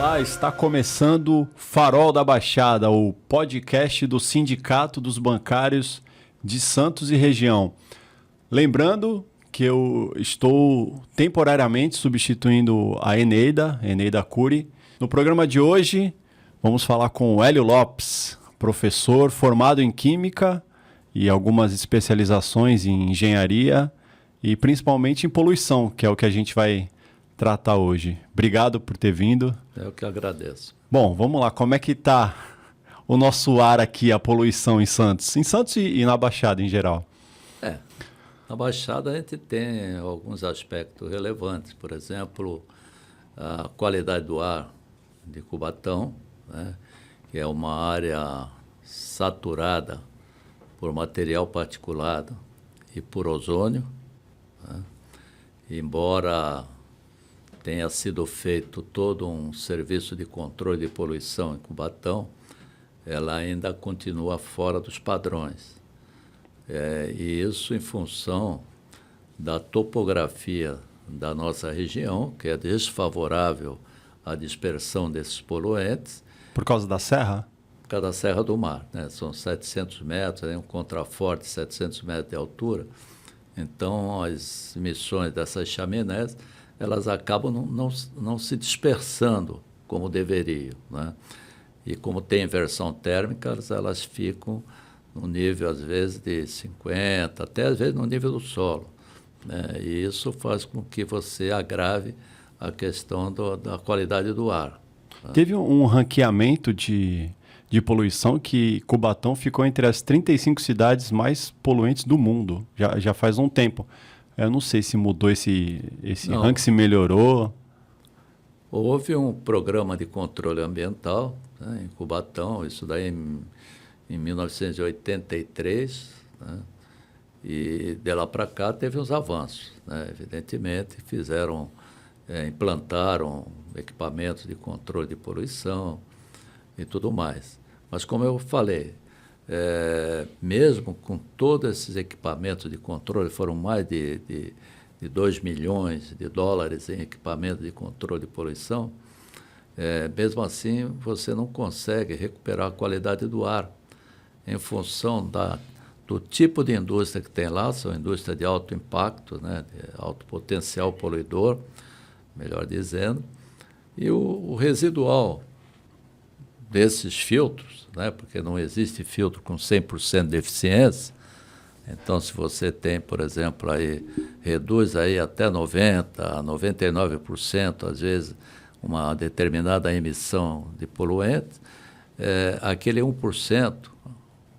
Olá, está começando Farol da Baixada, o podcast do Sindicato dos Bancários de Santos e região. Lembrando que eu estou temporariamente substituindo a Eneida Cury. No programa de hoje, vamos falar com o Hélio Lopes, professor formado em Química e algumas especializações em Engenharia e principalmente em Poluição, que é o que a gente vai tratar hoje. Obrigado por ter vindo. Eu que agradeço. Bom, vamos lá. Como é que está o nosso ar aqui, a poluição em Santos? Em Santos e na Baixada em geral? Na Baixada a gente tem alguns aspectos relevantes. Por exemplo, a qualidade do ar de Cubatão, né, que é uma área saturada por material particulado e por ozônio, né? Embora tenha sido feito todo um serviço de controle de poluição em Cubatão, ela ainda continua fora dos padrões. E isso em função da topografia da nossa região, que é desfavorável à dispersão desses poluentes. Por causa da serra? Por causa da Serra do Mar, né? São 700 metros, um contraforte de 700 metros de altura. Então, as emissões dessas chaminés, elas acabam não se dispersando como deveriam, né? E como tem inversão térmica, elas ficam no nível, às vezes, de 50, até às vezes no nível do solo, né? E isso faz com que você agrave a questão da qualidade do ar, né? Teve um ranqueamento de poluição que Cubatão ficou entre as 35 cidades mais poluentes do mundo, já faz um tempo. Eu não sei se mudou esse ranking, se melhorou. Houve um programa de controle ambiental, né, em Cubatão, isso daí em 1983, né, e de lá para cá teve uns avanços, né, evidentemente, implantaram equipamentos de controle de poluição e tudo mais. Mas, como eu falei, mesmo com todos esses equipamentos de controle, foram mais de 2 milhões de dólares em equipamentos de controle de poluição, mesmo assim você não consegue recuperar a qualidade do ar em função do tipo de indústria que tem lá. São indústrias de alto impacto, né, de alto potencial poluidor, melhor dizendo, e o residual desses filtros, né, porque não existe filtro com 100% de eficiência. Então, se você tem, por exemplo, aí, reduz aí até 90%, a 99%, às vezes, uma determinada emissão de poluentes, aquele 1%,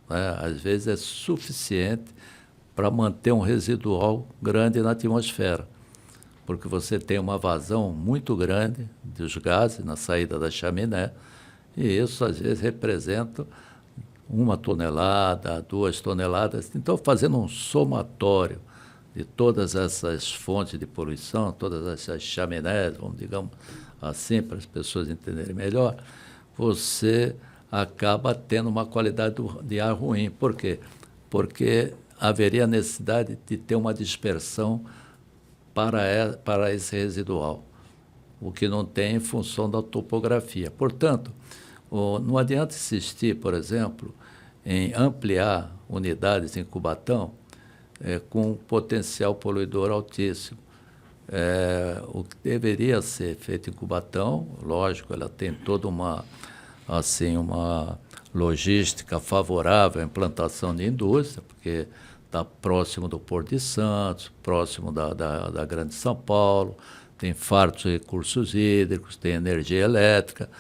né, às vezes, é suficiente para manter um residual grande na atmosfera, porque você tem uma vazão muito grande dos gases na saída da chaminé, e isso, às vezes, representa 1 tonelada, 2 toneladas. Então, fazendo um somatório de todas essas fontes de poluição, todas essas chaminés, digamos assim, para as pessoas entenderem melhor, você acaba tendo uma qualidade de ar ruim. Por quê? Porque haveria necessidade de ter uma dispersão para esse residual, o que não tem em função da topografia. Portanto, não adianta insistir, por exemplo, em ampliar unidades em Cubatão com potencial poluidor altíssimo. O que deveria ser feito em Cubatão, lógico, ela tem toda uma logística favorável à implantação de indústria, porque está próximo do Porto de Santos, próximo da Grande São Paulo, tem fartos recursos hídricos, tem energia elétrica,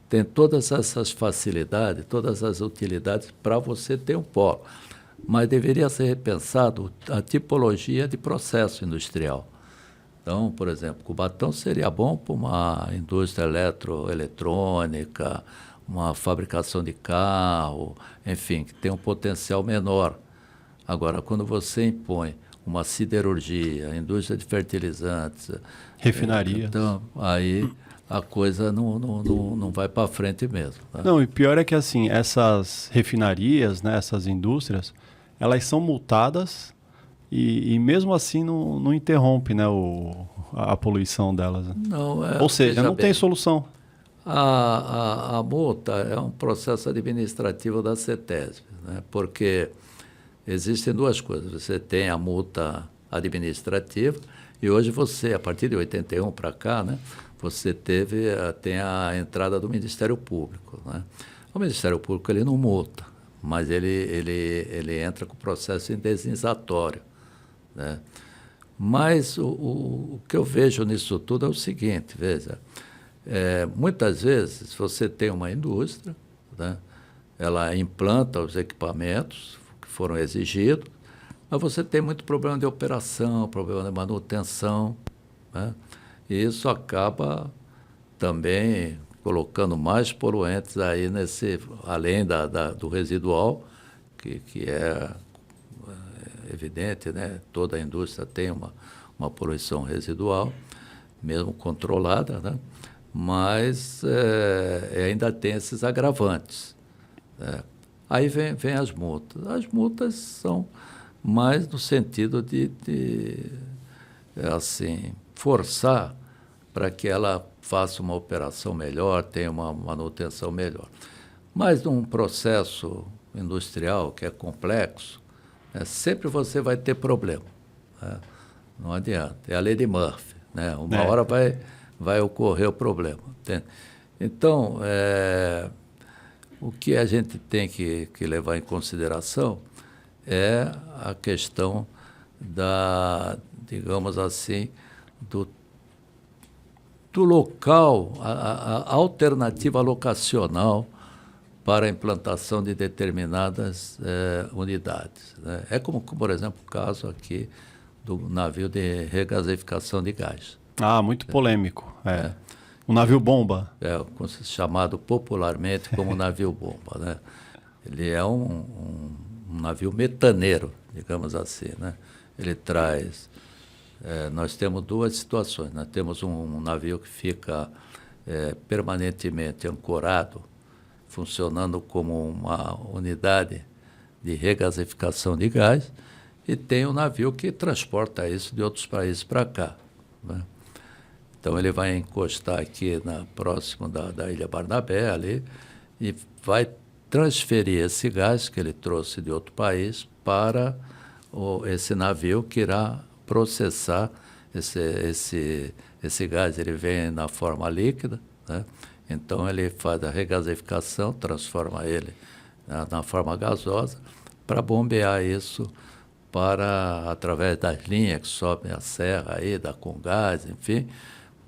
tem todas essas facilidades, todas as utilidades para você ter um polo. Mas deveria ser repensado a tipologia de processo industrial. Então, por exemplo, Cubatão seria bom para uma indústria eletrônica, uma fabricação de carro, enfim, que tem um potencial menor. Agora, quando você impõe uma siderurgia, indústria de fertilizantes, refinarias, então, aí a coisa não vai para frente mesmo, tá? Não, e pior é que assim, essas refinarias, né, essas indústrias, elas são multadas e mesmo assim não interrompe, né, a poluição delas. Não, ou seja, não tem solução. A multa é um processo administrativo da CETESB, né? Porque existem duas coisas. Você tem a multa administrativa e hoje você, a partir de 81 para cá, né, você tem a entrada do Ministério Público, né? O Ministério Público ele não multa, mas ele entra com o processo indenizatório, né? Mas o que eu vejo nisso tudo é o seguinte, veja, muitas vezes você tem uma indústria, né? Ela implanta os equipamentos que foram exigidos, mas você tem muito problema de operação, problema de manutenção, né? E isso acaba também colocando mais poluentes aí além do residual, que é evidente, né? Toda a indústria tem uma poluição residual, mesmo controlada, né? Mas ainda tem esses agravantes, né? Aí vem as multas. As multas são mais no sentido de assim, forçar para que ela faça uma operação melhor, tenha uma manutenção melhor. Mas num processo industrial que é complexo, sempre você vai ter problema, né? Não adianta. É a lei de Murphy, né? Uma hora vai ocorrer o problema. Entende? Então, o que a gente tem que levar em consideração é a questão digamos assim, do local, a alternativa locacional para a implantação de determinadas unidades, né? É como, por exemplo, o caso aqui do navio de regasificação de gás. Muito polêmico. O navio bomba. Chamado popularmente como navio bomba, né? Ele é um navio metaneiro, digamos assim, né? Ele traz... nós temos duas situações. Nós temos um navio que fica permanentemente ancorado, funcionando como uma unidade de regasificação de gás, e tem um navio que transporta isso de outros países para cá, né? Então, ele vai encostar aqui próximo da Ilha Barnabé, ali, e vai transferir esse gás que ele trouxe de outro país para esse navio que irá processar esse gás. Ele vem na forma líquida, né? Então, ele faz a regasificação, transforma ele na forma gasosa, para bombear isso através das linhas que sobem a serra aí, da Comgás, enfim,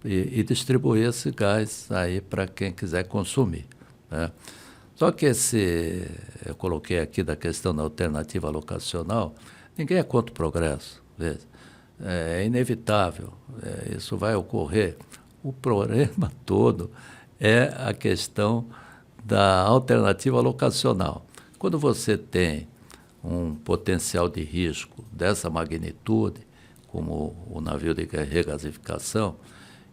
e distribuir esse gás aí para quem quiser consumir, né? Só que eu coloquei aqui da questão da alternativa locacional, ninguém é contra o progresso, veja. É inevitável, isso vai ocorrer. O problema todo é a questão da alternativa locacional. Quando você tem um potencial de risco dessa magnitude, como o navio de regasificação,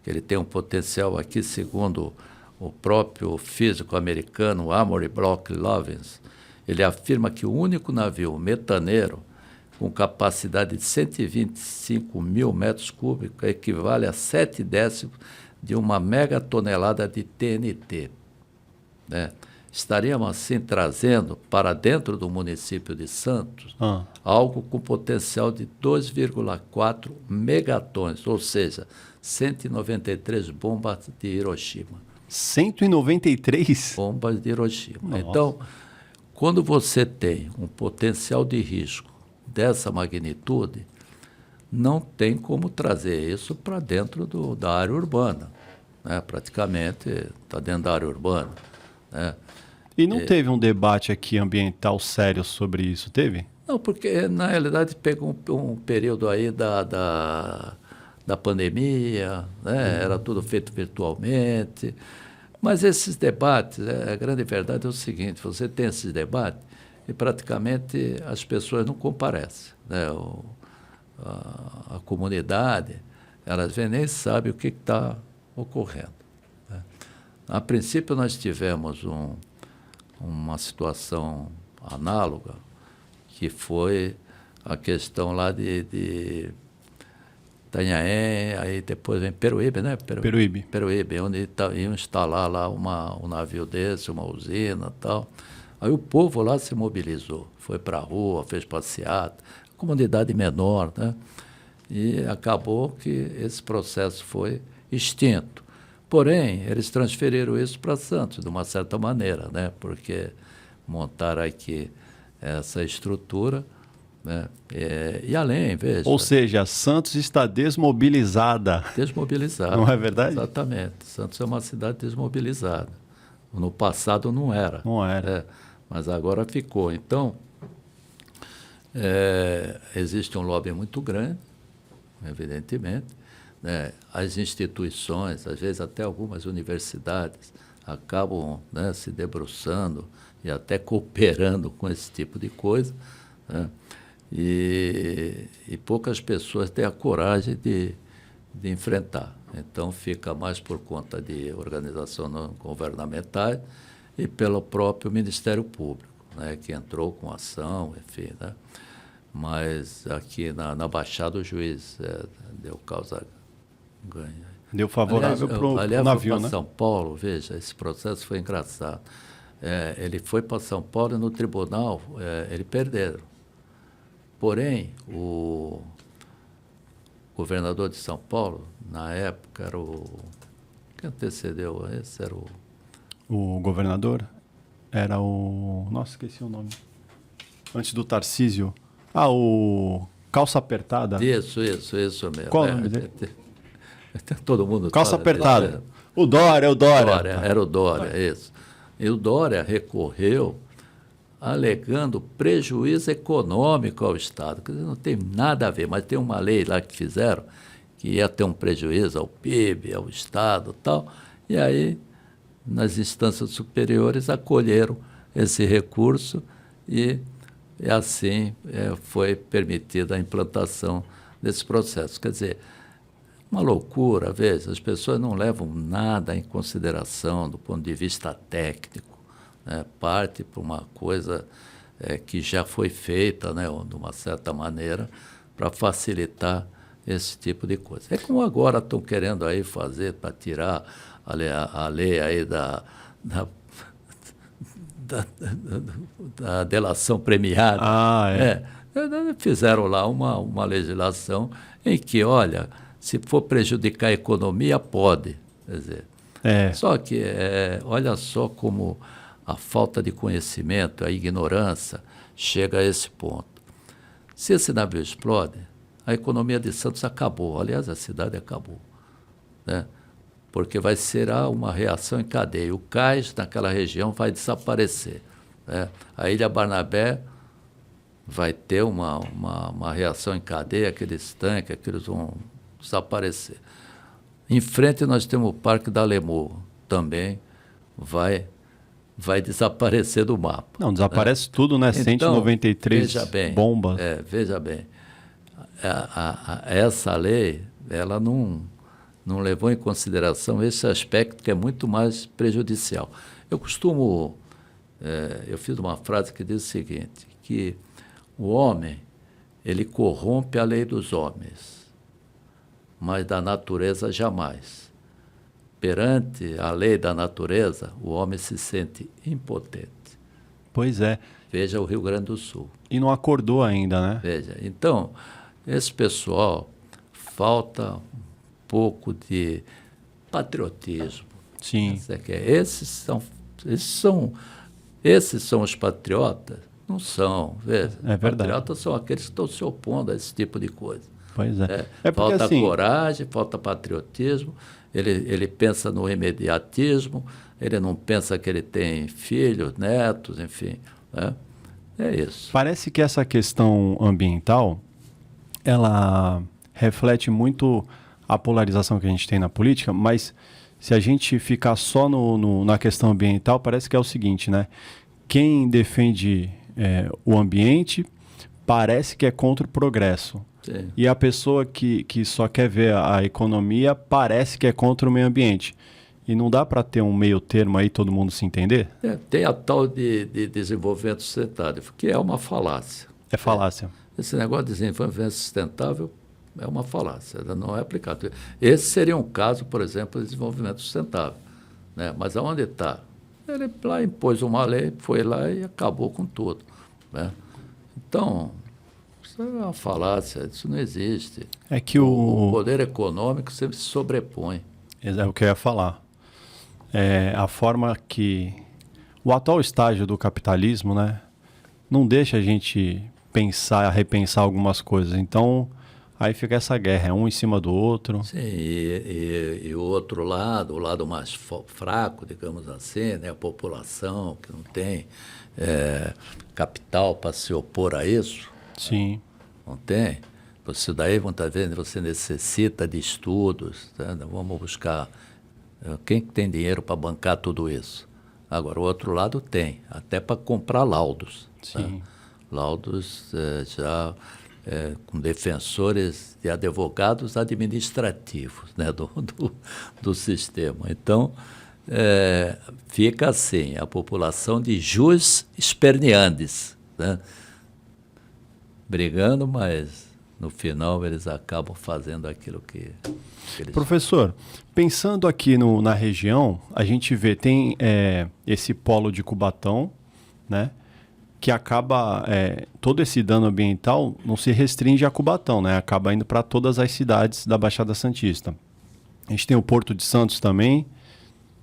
que ele tem um potencial aqui, segundo o próprio físico americano Amory Block Lovins, ele afirma que o único navio metaneiro com capacidade de 125 mil metros cúbicos equivale a 7/10 de uma megatonelada de TNT, né? Estaríamos, assim, trazendo para dentro do município de Santos algo com potencial de 2,4 megatons, ou seja, 193 bombas de Hiroshima. 193? Bombas de Hiroshima. Nossa. Então, quando você tem um potencial de risco dessa magnitude, não tem como trazer isso para dentro da área urbana, né? Praticamente está dentro da área urbana, né? E não teve um debate aqui ambiental sério sobre isso, teve? Não, porque na realidade pegou um período aí da pandemia, né? Era tudo feito virtualmente, mas esses debates, a grande verdade é o seguinte: você tem esses debates e praticamente as pessoas não comparecem, né? A comunidade, elas nem sabem o que está ocorrendo, né? A princípio nós tivemos uma situação análoga, que foi a questão lá Itanhaém, aí depois vem Peruíbe, né? Peruíbe, onde iam instalar lá um navio desse, uma usina e tal. Aí o povo lá se mobilizou, foi para a rua, fez passeata, comunidade menor, né? E acabou que esse processo foi extinto. Porém, eles transferiram isso para Santos, de uma certa maneira, né? Porque montaram aqui essa estrutura, né? E além, veja... Ou seja, Santos está desmobilizada. Desmobilizada. Não é verdade? Exatamente. Santos é uma cidade desmobilizada. No passado não era. Não era. Mas agora ficou. Então, existe um lobby muito grande, evidentemente, né? As instituições, às vezes até algumas universidades, acabam, né, se debruçando e até cooperando com esse tipo de coisa, né? E poucas pessoas têm a coragem de enfrentar. Então, fica mais por conta de organizações não governamentais e pelo próprio Ministério Público, né, que entrou com ação, enfim, né? Mas aqui na Baixada o juiz deu causa ganha. Deu favorável para o navio, né? São Paulo, veja, esse processo foi engraçado. Ele foi para São Paulo e no tribunal ele perderam. Porém, o governador de São Paulo, na época, era o... que antecedeu? Esse era o... O governador era o... Nossa, esqueci o nome. Antes do Tarcísio. O Calça Apertada. Isso mesmo. Qual o nome dele? Todo mundo Calça sabe, Apertada. O Dória. Era o Dória, isso. E o Dória recorreu alegando prejuízo econômico ao Estado. Quer dizer, não tem nada a ver, mas tem uma lei lá que fizeram que ia ter um prejuízo ao PIB, ao Estado e tal. E aí, nas instâncias superiores, acolheram esse recurso e assim foi permitida a implantação desse processo. Quer dizer, uma loucura, veja, as pessoas não levam nada em consideração do ponto de vista técnico, né? Parte para uma coisa que já foi feita, né, de uma certa maneira, para facilitar esse tipo de coisa. É como agora estão querendo aí fazer para tirar a lei aí da delação premiada. Fizeram lá uma legislação em que, olha, se for prejudicar a economia, pode. Quer dizer, só que, olha só como a falta de conhecimento, a ignorância, chega a esse ponto. Se esse navio explode, a economia de Santos acabou. Aliás, a cidade acabou, né? Porque vai ser uma reação em cadeia. O cais naquela região vai desaparecer, né? A Ilha Barnabé vai ter uma reação em cadeia, aqueles tanques, aqueles vão desaparecer. Em frente nós temos o Parque da Lemur, também vai desaparecer do mapa. Não, desaparece, né? Tudo, né? Então, 193 bombas. Veja bem, essa lei, ela não levou em consideração esse aspecto que é muito mais prejudicial. Eu fiz uma frase que diz o seguinte, que o homem, ele corrompe a lei dos homens, mas da natureza jamais. Perante a lei da natureza, o homem se sente impotente. Pois é. Veja o Rio Grande do Sul. E não acordou ainda, né? Veja, então, esse pessoal, falta um pouco de patriotismo. Sim. Esses são os patriotas? Não são, veja. É verdade. Patriotas são aqueles que estão se opondo a esse tipo de coisa. Pois é. Falta coragem, falta patriotismo, ele pensa no imediatismo, ele não pensa que ele tem filhos, netos, enfim, né? É isso. Parece que essa questão ambiental, ela reflete muito a polarização que a gente tem na política, mas se a gente ficar só na questão ambiental, parece que é o seguinte, né? Quem defende o ambiente parece que é contra o progresso. Sim. E a pessoa que só quer ver a economia parece que é contra o meio ambiente. E não dá para ter um meio termo aí, todo mundo se entender? Tem a tal de desenvolvimento sustentável, que é uma falácia. É falácia. Esse negócio de desenvolvimento sustentável É uma falácia, ela não é aplicada. Esse seria um caso, por exemplo, de desenvolvimento sustentável, né? Mas aonde está? Ele lá impôs uma lei, foi lá e acabou com tudo, né? Então, isso é uma falácia, isso não existe. É que O poder econômico sempre se sobrepõe. É o que eu ia falar. É a forma que o atual estágio do capitalismo, né, não deixa a gente pensar, repensar algumas coisas. Então, aí fica essa guerra, é um em cima do outro. Sim, e o outro lado, o lado mais fraco, digamos assim, né, a população que não tem capital para se opor a isso, Sim. não tem. Isso daí, muitas vezes, você necessita de estudos, né? Vamos buscar quem que tem dinheiro para bancar tudo isso. Agora, o outro lado tem, até para comprar laudos. Sim. Né? Laudos já com defensores de advogados administrativos, né? do sistema. Então, fica assim, a população de jus esperneandes, né? Brigando, mas no final eles acabam fazendo aquilo que eles... Professor, pensando aqui na região, a gente vê, tem esse polo de Cubatão, né? Que acaba, todo esse dano ambiental não se restringe a Cubatão, né? Acaba indo para todas as cidades da Baixada Santista. A gente tem o Porto de Santos também,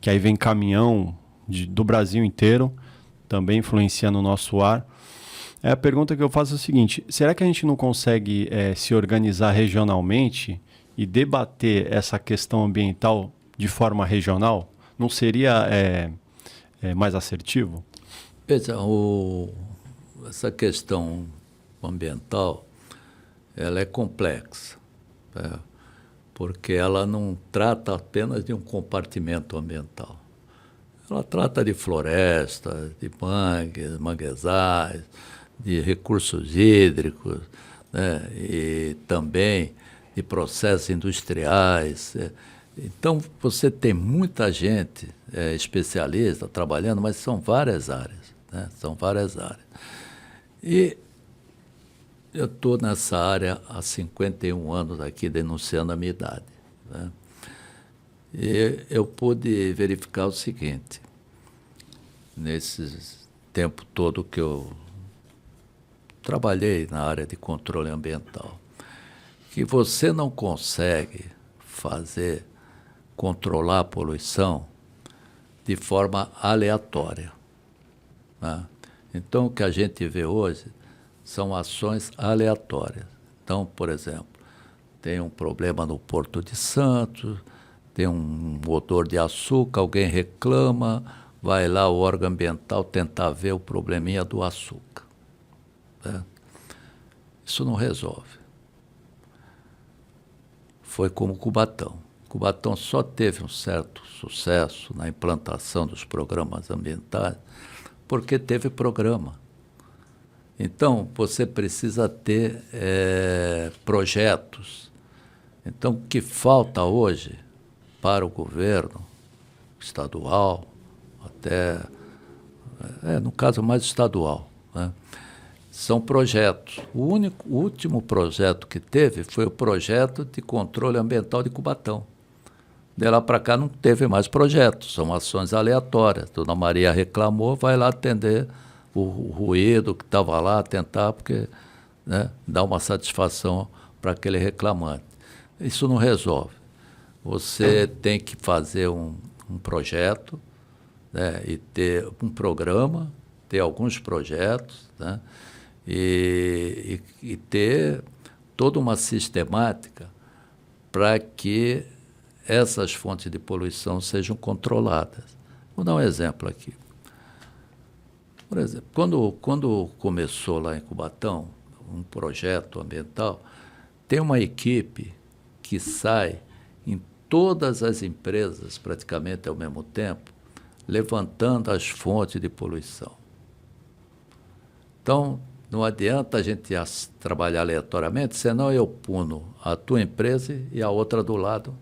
que aí vem caminhão do Brasil inteiro, também influenciando o nosso ar. A pergunta que eu faço é o seguinte, será que a gente não consegue se organizar regionalmente e debater essa questão ambiental de forma regional? Não seria mais assertivo? Veja, essa questão ambiental, ela é complexa, né? Porque ela não trata apenas de um compartimento ambiental. Ela trata de floresta, de manguezais, de recursos hídricos, né? E também de processos industriais. Então, você tem muita gente especialista trabalhando, mas são várias áreas, né? São várias áreas. E eu estou nessa área há 51 anos aqui, denunciando a minha idade, né? E eu pude verificar o seguinte, nesse tempo todo que eu trabalhei na área de controle ambiental, que você não consegue controlar a poluição de forma aleatória, né? Então, o que a gente vê hoje são ações aleatórias. Então, por exemplo, tem um problema no Porto de Santos, tem um odor de açúcar, alguém reclama, vai lá o órgão ambiental tentar ver o probleminha do açúcar, né? Isso não resolve. Foi como Cubatão. Cubatão só teve um certo sucesso na implantação dos programas ambientais porque teve programa. Então, você precisa ter projetos. Então, o que falta hoje para o governo estadual, até, no caso mais estadual, né, são projetos. O último projeto que teve foi o projeto de controle ambiental de Cubatão. De lá para cá não teve mais projetos, são ações aleatórias. Dona Maria reclamou, vai lá atender o ruído que estava lá, tentar, porque, né, dá uma satisfação para aquele reclamante. Isso não resolve. Você tem que fazer um projeto, né, e ter um programa, ter alguns projetos, né, e ter toda uma sistemática para que essas fontes de poluição sejam controladas. Vou dar um exemplo aqui. Por exemplo, quando começou lá em Cubatão um projeto ambiental, tem uma equipe que sai em todas as empresas, praticamente ao mesmo tempo, levantando as fontes de poluição. Então, não adianta a gente trabalhar aleatoriamente, senão eu puno a tua empresa e a outra do lado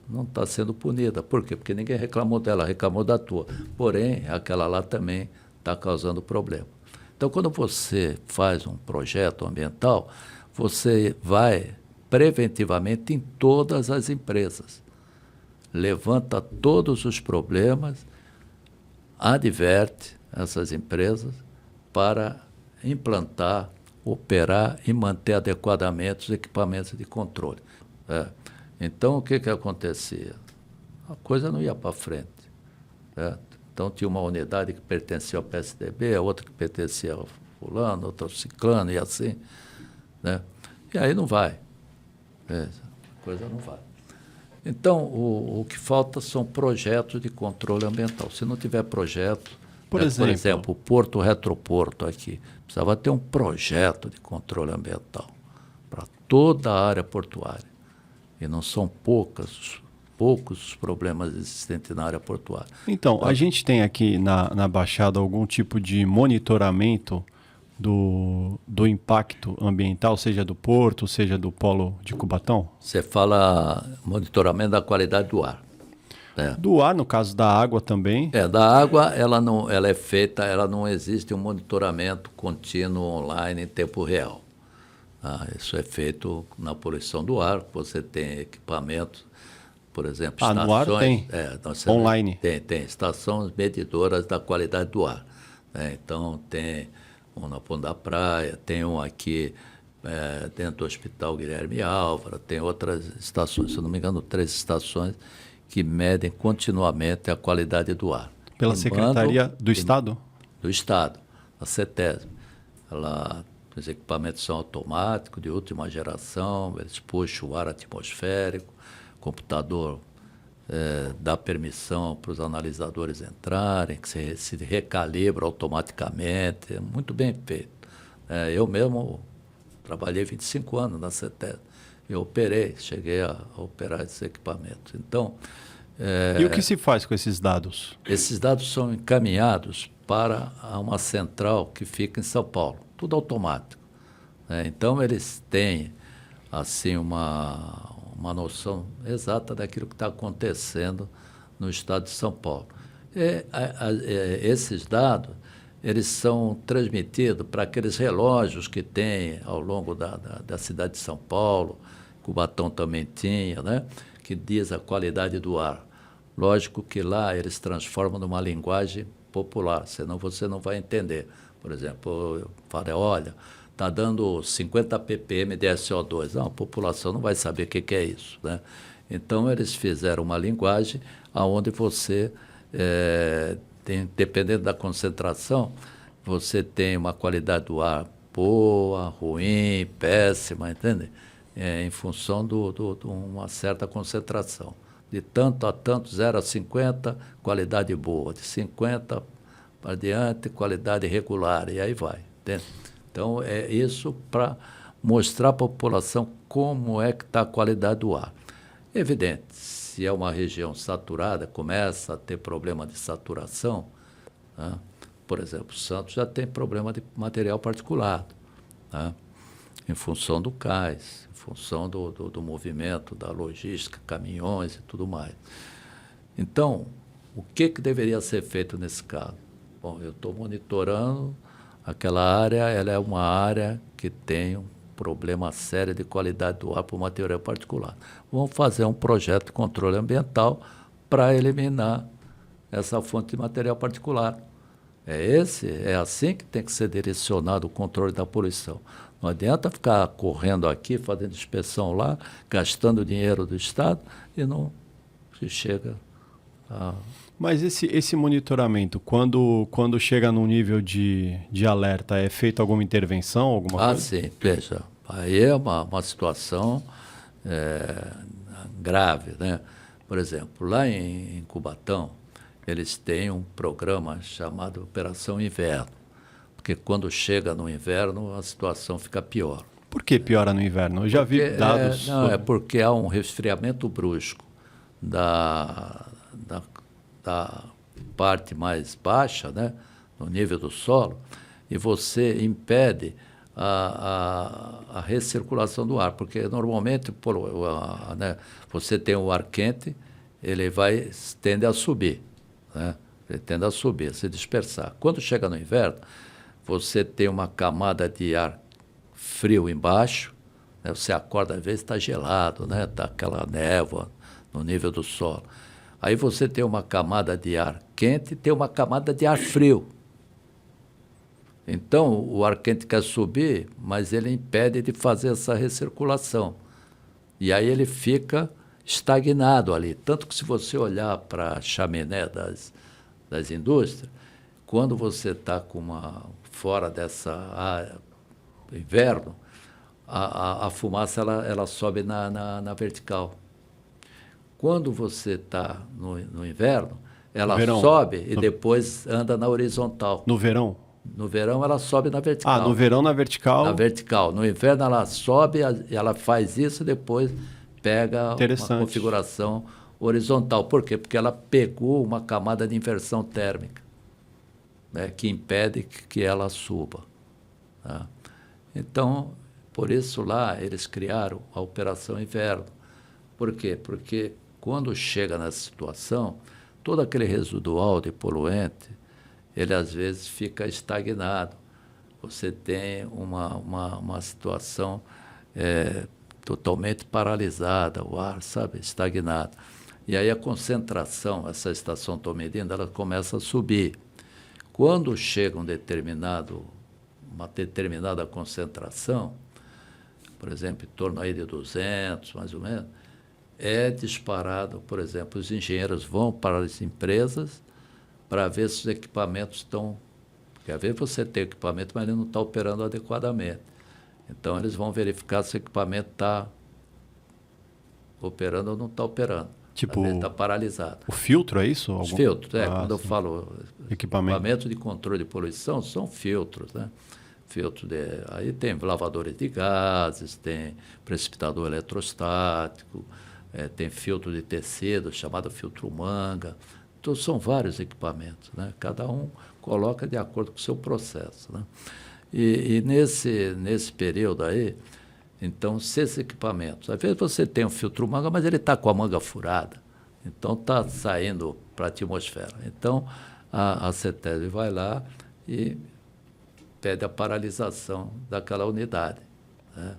não está sendo punida. Por quê? Porque ninguém reclamou dela, reclamou da tua. Porém, aquela lá também está causando problema. Então, quando você faz um projeto ambiental, você vai preventivamente em todas as empresas, levanta todos os problemas, adverte essas empresas para implantar, operar e manter adequadamente os equipamentos de controle. Então, o que acontecia? A coisa não ia para frente. Certo? Então, tinha uma unidade que pertencia ao PSDB, a outra que pertencia ao fulano, outra ao ciclano, e assim. Né? E aí não vai. A coisa não vai. Então, o que falta são projetos de controle ambiental. Se não tiver projeto, por exemplo, o Porto Retroporto aqui, precisava ter um projeto de controle ambiental para toda a área portuária. E não são poucos os problemas existentes na área portuária. Então, a gente tem aqui na Baixada algum tipo de monitoramento do impacto ambiental, seja do porto, seja do polo de Cubatão? Você fala monitoramento da qualidade do ar. Do ar, no caso da água também? Da água, ela é feita, ela não existe um monitoramento contínuo online em tempo real. Isso é feito na poluição do ar, você tem equipamentos, por exemplo, estações... no ar tem? Online? Tem estações medidoras da qualidade do ar. Então, tem um na Ponta da Praia, tem um aqui dentro do Hospital Guilherme Álvaro, tem outras estações, se eu não me engano, 3 estações que medem continuamente a qualidade do ar. Pela Secretaria do Estado? Do Estado, a CETESB. Os equipamentos são automáticos, de última geração, eles puxam o ar atmosférico, o computador dá permissão para os analisadores entrarem, que se recalibra automaticamente, é muito bem feito. Eu mesmo trabalhei 25 anos na CETESB, eu cheguei a operar esses equipamentos. Então, e o que se faz com esses dados? Esses dados são encaminhados para uma central que fica em São Paulo, tudo automático. Então, eles têm assim, uma noção exata daquilo que está acontecendo no estado de São Paulo. Esses dados, eles são transmitidos para aqueles relógios que tem ao longo da cidade de São Paulo, Cubatão também tinha, né? Que diz a qualidade do ar. Lógico que lá eles transformam numa linguagem popular, senão você não vai entender. Por exemplo, eu falei, olha, está dando 50 ppm de SO2. Não, a população não vai saber o que é isso, né? Então, eles fizeram uma linguagem onde você, dependendo da concentração, você tem uma qualidade do ar boa, ruim, péssima, entende? Em função de uma certa concentração. De tanto a tanto, 0 a 50, qualidade boa. De 50 para diante, qualidade regular. E aí vai, entende? Então, é isso para mostrar à população como é que está a qualidade do ar. Evidente, se é uma região saturada, começa a ter problema de saturação, né? Por exemplo, Santos já tem problema de material particulado, né? Em função do cais, em função do movimento, da logística, caminhões e tudo mais. Então, o que deveria ser feito nesse caso? Bom, eu estou monitorando aquela área, ela é uma área que tem um problema sério de qualidade do ar por material particulado. Vamos fazer um projeto de controle ambiental para eliminar essa fonte de material particulado. É assim que tem que ser direcionado o controle da poluição. Não adianta ficar correndo aqui, fazendo inspeção lá, gastando dinheiro do Estado e não se chega a... Mas esse monitoramento, quando chega num nível de alerta, é feita alguma intervenção, alguma coisa? Sim, veja, aí é uma situação grave, né? Por exemplo, lá em Cubatão, eles têm um programa chamado Operação Inverno, porque quando chega no inverno, a situação fica pior. Por que piora no inverno? Eu já vi dados... É porque há um resfriamento brusco da parte mais baixa, né, no nível do solo, e você impede a recirculação do ar, porque normalmente você tem o ar quente, ele tende a subir, né? Ele tende a subir, a se dispersar. Quando chega no inverno, você tem uma camada de ar frio embaixo, né? Você acorda, às vezes está gelado, né? Está aquela névoa no nível do solo. Aí você tem uma camada de ar quente e tem uma camada de ar frio. Então, o ar quente quer subir, mas ele impede de fazer essa recirculação. E aí ele fica estagnado ali. Tanto que se você olhar para a chaminé das indústrias, quando você está fora dessa inverno, a fumaça ela sobe na vertical. Quando você está no inverno, ela sobe e depois anda na horizontal. No verão? No verão ela sobe na vertical. No verão na vertical? Na vertical. No inverno ela sobe, ela faz isso e depois pega uma configuração horizontal. Por quê? Porque ela pegou uma camada de inversão térmica, né, que impede que ela suba. Tá? Então, por isso lá eles criaram a Operação Inverno. Por quê? Porque quando chega nessa situação, todo aquele residual de poluente, ele às vezes fica estagnado. Você tem uma situação totalmente paralisada, o ar, sabe, estagnado. E aí a concentração, essa estação estou medindo, ela começa a subir. Quando chega uma determinada concentração, por exemplo, em torno aí de 200, mais ou menos, é disparado, por exemplo, os engenheiros vão para as empresas para ver se os equipamentos estão... Porque às vezes você tem equipamento, mas ele não está operando adequadamente. Então, eles vão verificar se o equipamento está operando ou não está operando. Tipo, às vezes está paralisado. O filtro, é isso? Os filtros, quando eu falo equipamento de controle de poluição, são filtros, né? Aí tem lavadores de gases, tem precipitador eletrostático, tem filtro de tecido, chamado filtro manga. Então, são vários equipamentos, né? Cada um coloca de acordo com o seu processo, né? E nesse período aí, então, se esses equipamentos... Às vezes você tem um filtro manga, mas ele está com a manga furada. Então, está saindo para a atmosfera. Então, a CETESB vai lá e pede a paralisação daquela unidade, né?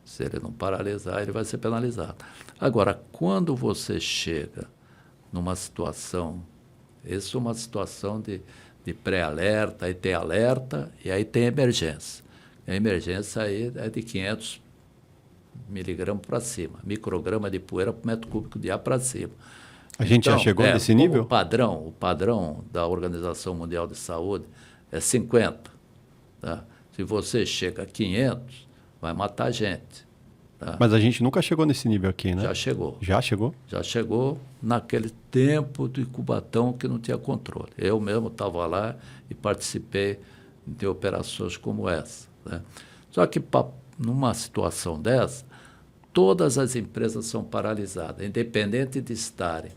Se ele não paralisar, ele vai ser penalizado. Agora, quando você chega numa situação... Essa é uma situação de pré-alerta, aí tem alerta e aí tem emergência. A emergência aí é de 500 miligramas para cima, micrograma de poeira por metro cúbico de ar para cima. A gente já chegou nesse nível? O padrão da Organização Mundial de Saúde é 50. Tá? Se você chega a 500, vai matar a gente. Tá? Mas a gente nunca chegou nesse nível aqui, né? Já chegou. Já chegou? Já chegou naquele tempo do Cubatão que não tinha controle. Eu mesmo estava lá e participei de operações como essa, né? Só que numa situação dessa, todas as empresas são paralisadas, independente de estarem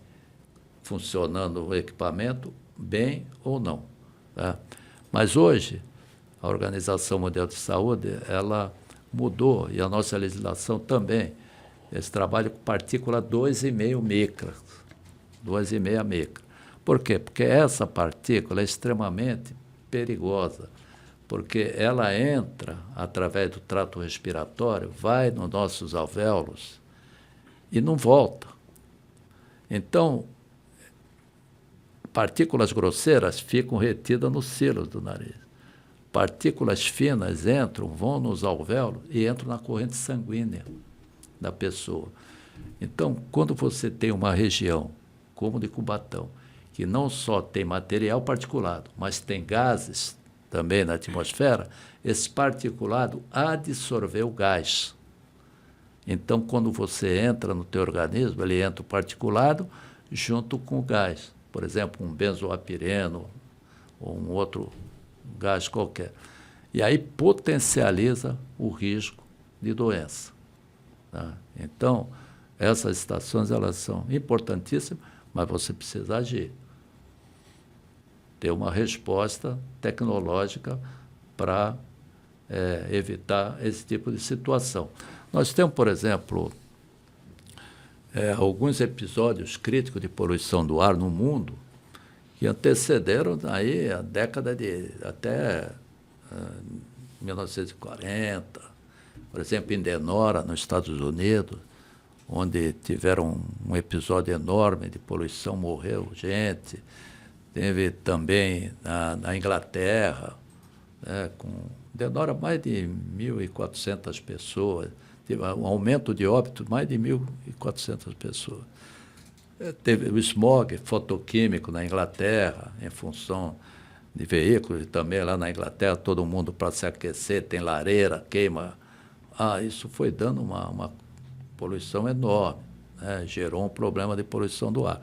funcionando o equipamento bem ou não, tá? Mas hoje, a Organização Mundial de Saúde, ela mudou, e a nossa legislação também, esse trabalho com partícula 2,5 micras. 2,5 micras. Por quê? Porque essa partícula é extremamente perigosa, porque ela entra através do trato respiratório, vai nos nossos alvéolos e não volta. Então, partículas grosseiras ficam retidas nos cílios do nariz. Partículas finas vão nos alvéolos e entram na corrente sanguínea da pessoa. Então, quando você tem uma região, como de Cubatão, que não só tem material particulado, mas tem gases também na atmosfera, esse particulado absorve o gás. Então, quando você entra no teu organismo, ele entra o particulado junto com o gás. Por exemplo, um benzoapireno ou um outro gás qualquer. E aí potencializa o risco de doença. Tá? Então, essas estações elas são importantíssimas, mas você precisa agir. Ter uma resposta tecnológica para evitar esse tipo de situação. Nós temos, por exemplo, alguns episódios críticos de poluição do ar no mundo que antecederam aí a década de até 1940, Por exemplo, em Denora, nos Estados Unidos, onde tiveram um episódio enorme de poluição, morreu gente. Teve também na Inglaterra, né, com Denora mais de 1.400 pessoas. Teve um aumento de óbito, mais de 1.400 pessoas. Teve o smog fotoquímico na Inglaterra, em função de veículos, e também lá na Inglaterra, todo mundo para se aquecer, tem lareira, queima. Isso foi dando uma poluição enorme, né? Gerou um problema de poluição do ar.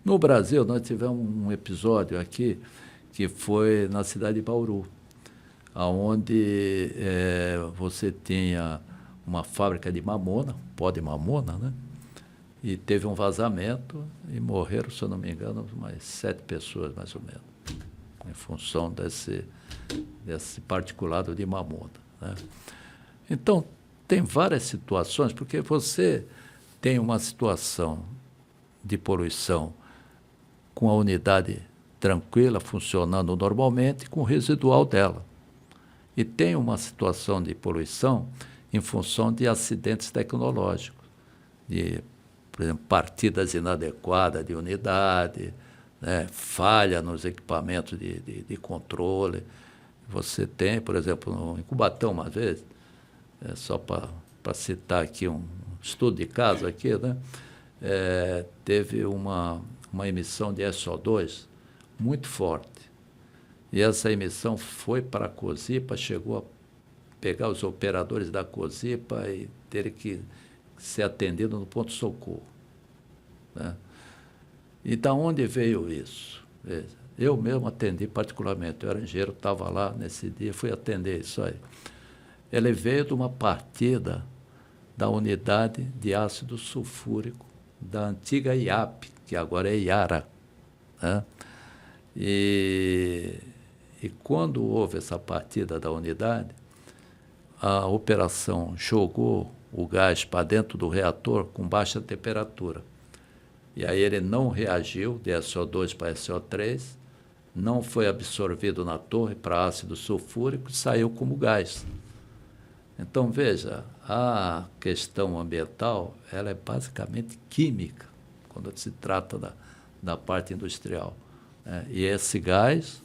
No Brasil, nós tivemos um episódio aqui, que foi na cidade de Bauru, onde você tinha uma fábrica de mamona, pó de mamona, né? E teve um vazamento e morreram, se eu não me engano, umas 7 pessoas, mais ou menos, em função desse particulado de mamona, né? Então, tem várias situações, porque você tem uma situação de poluição com a unidade tranquila, funcionando normalmente, com o residual dela. E tem uma situação de poluição em função de acidentes tecnológicos, de, por exemplo, partidas inadequadas de unidade, né, falha nos equipamentos de controle. Você tem, por exemplo, em Cubatão, uma vez, só para citar aqui um estudo de caso aqui, né, teve uma emissão de SO2 muito forte. E essa emissão foi para a COSIPA, chegou a pegar os operadores da COSIPA e ter que ser atendido no ponto-socorro, né? E da onde veio isso? Eu mesmo atendi particularmente, eu era engenheiro, estava lá nesse dia, fui atender isso aí. Ele veio de uma partida da unidade de ácido sulfúrico da antiga IAP, que agora é IARA, né? E quando houve essa partida da unidade, a operação jogou o gás para dentro do reator com baixa temperatura. E aí ele não reagiu de SO2 para SO3, não foi absorvido na torre para ácido sulfúrico e saiu como gás. Então, veja, a questão ambiental ela é basicamente química, quando se trata da parte industrial, né? E esse gás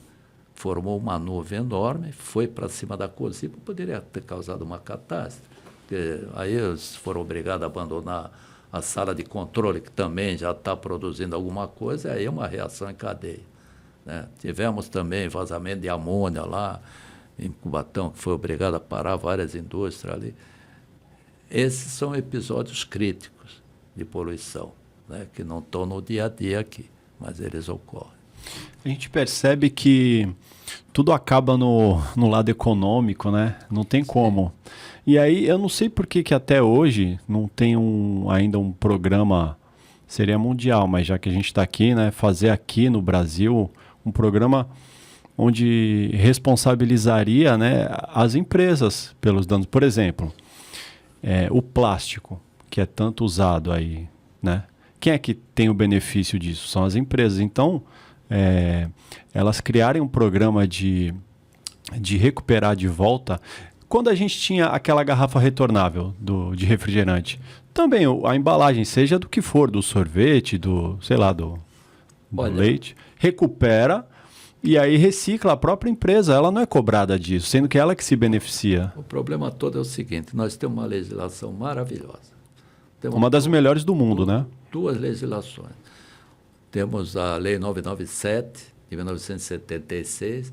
formou uma nuvem enorme, foi para cima da COSIPA, poderia ter causado uma catástrofe. Porque aí eles foram obrigados a abandonar a sala de controle, que também já está produzindo alguma coisa, aí é uma reação em cadeia, né? Tivemos também vazamento de amônia lá em Cubatão, que foi obrigado a parar várias indústrias ali. Esses são episódios críticos de poluição, né, que não estão no dia a dia aqui, mas eles ocorrem. A gente percebe que tudo acaba no lado econômico, né? Não tem como. E aí, eu não sei por que até hoje não tem ainda um programa, seria mundial, mas já que a gente está aqui, né? Fazer aqui no Brasil um programa onde responsabilizaria, né, as empresas pelos danos. Por exemplo, o plástico, que é tanto usado aí, né? Quem é que tem o benefício disso? São as empresas. Então, elas criarem um programa de recuperar de volta. Quando a gente tinha aquela garrafa retornável de refrigerante, também a embalagem, seja do que for, do sorvete, sei lá, do leite, recupera e aí recicla a própria empresa. Ela não é cobrada disso, sendo que ela que se beneficia. O problema todo é o seguinte: nós temos uma legislação maravilhosa. Uma das melhores do mundo, né? 2 legislações. Temos a Lei 997, de 1976,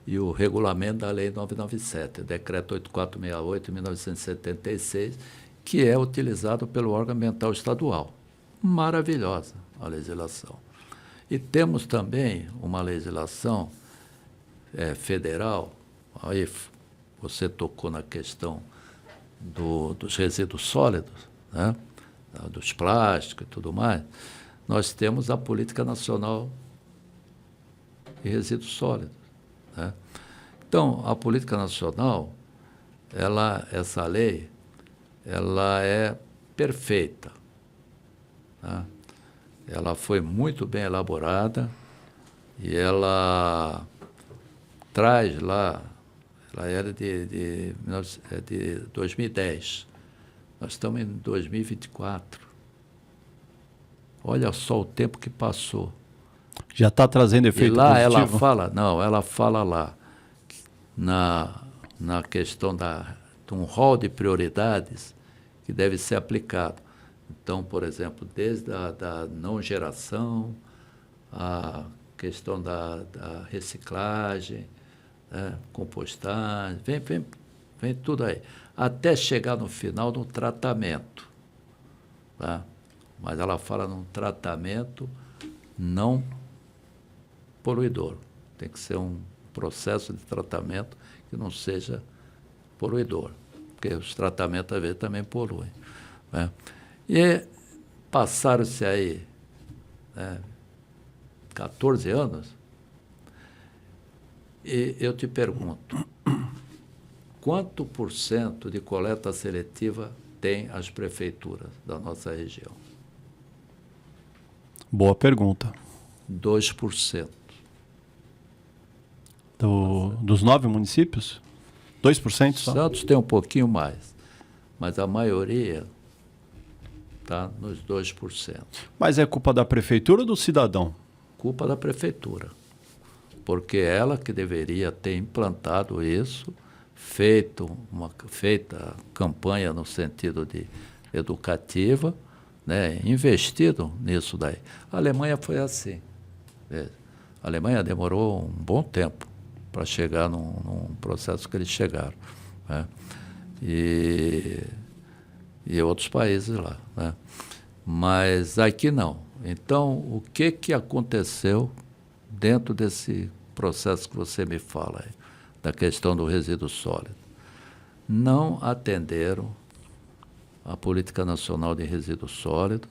e o regulamento da Lei 997, o Decreto 8468, de 1976, que é utilizado pelo órgão ambiental estadual. Maravilhosa a legislação. E temos também uma legislação federal, aí você tocou na questão dos resíduos sólidos, né? Dos plásticos e tudo mais. Nós temos a Política Nacional de Resíduos Sólidos, né? Então, a Política Nacional, essa lei, ela é perfeita, né? Ela foi muito bem elaborada e ela traz lá, Ela era de 2010. Nós estamos em 2024. Olha só o tempo que passou. Já está trazendo efeito e lá positivo? ela fala lá na questão de um rol de prioridades que deve ser aplicado. Então, por exemplo, desde da não geração, a questão da reciclagem, né, compostagem, vem tudo aí, até chegar no final no tratamento. Tá? Mas ela fala num tratamento não poluidor. Tem que ser um processo de tratamento que não seja poluidor, porque os tratamentos, às vezes, também poluem. Né? E passaram-se aí 14 anos, e eu te pergunto, quanto por cento de coleta seletiva tem as prefeituras da nossa região? Boa pergunta. 2%. Dos 9 municípios? 2% só? Santos tem um pouquinho mais, mas a maioria está nos 2%. Mas é culpa da prefeitura ou do cidadão? Culpa da prefeitura, porque ela que deveria ter implantado isso, feita campanha no sentido de educativa, né, investido nisso daí. A Alemanha foi assim. A Alemanha demorou um bom tempo para chegar num processo que eles chegaram. Né? E outros países lá. Né? Mas aqui não. Então, o que aconteceu dentro desse processo que você me fala aí, da questão do resíduo sólido? Não atenderam a Política Nacional de Resíduo Sólido,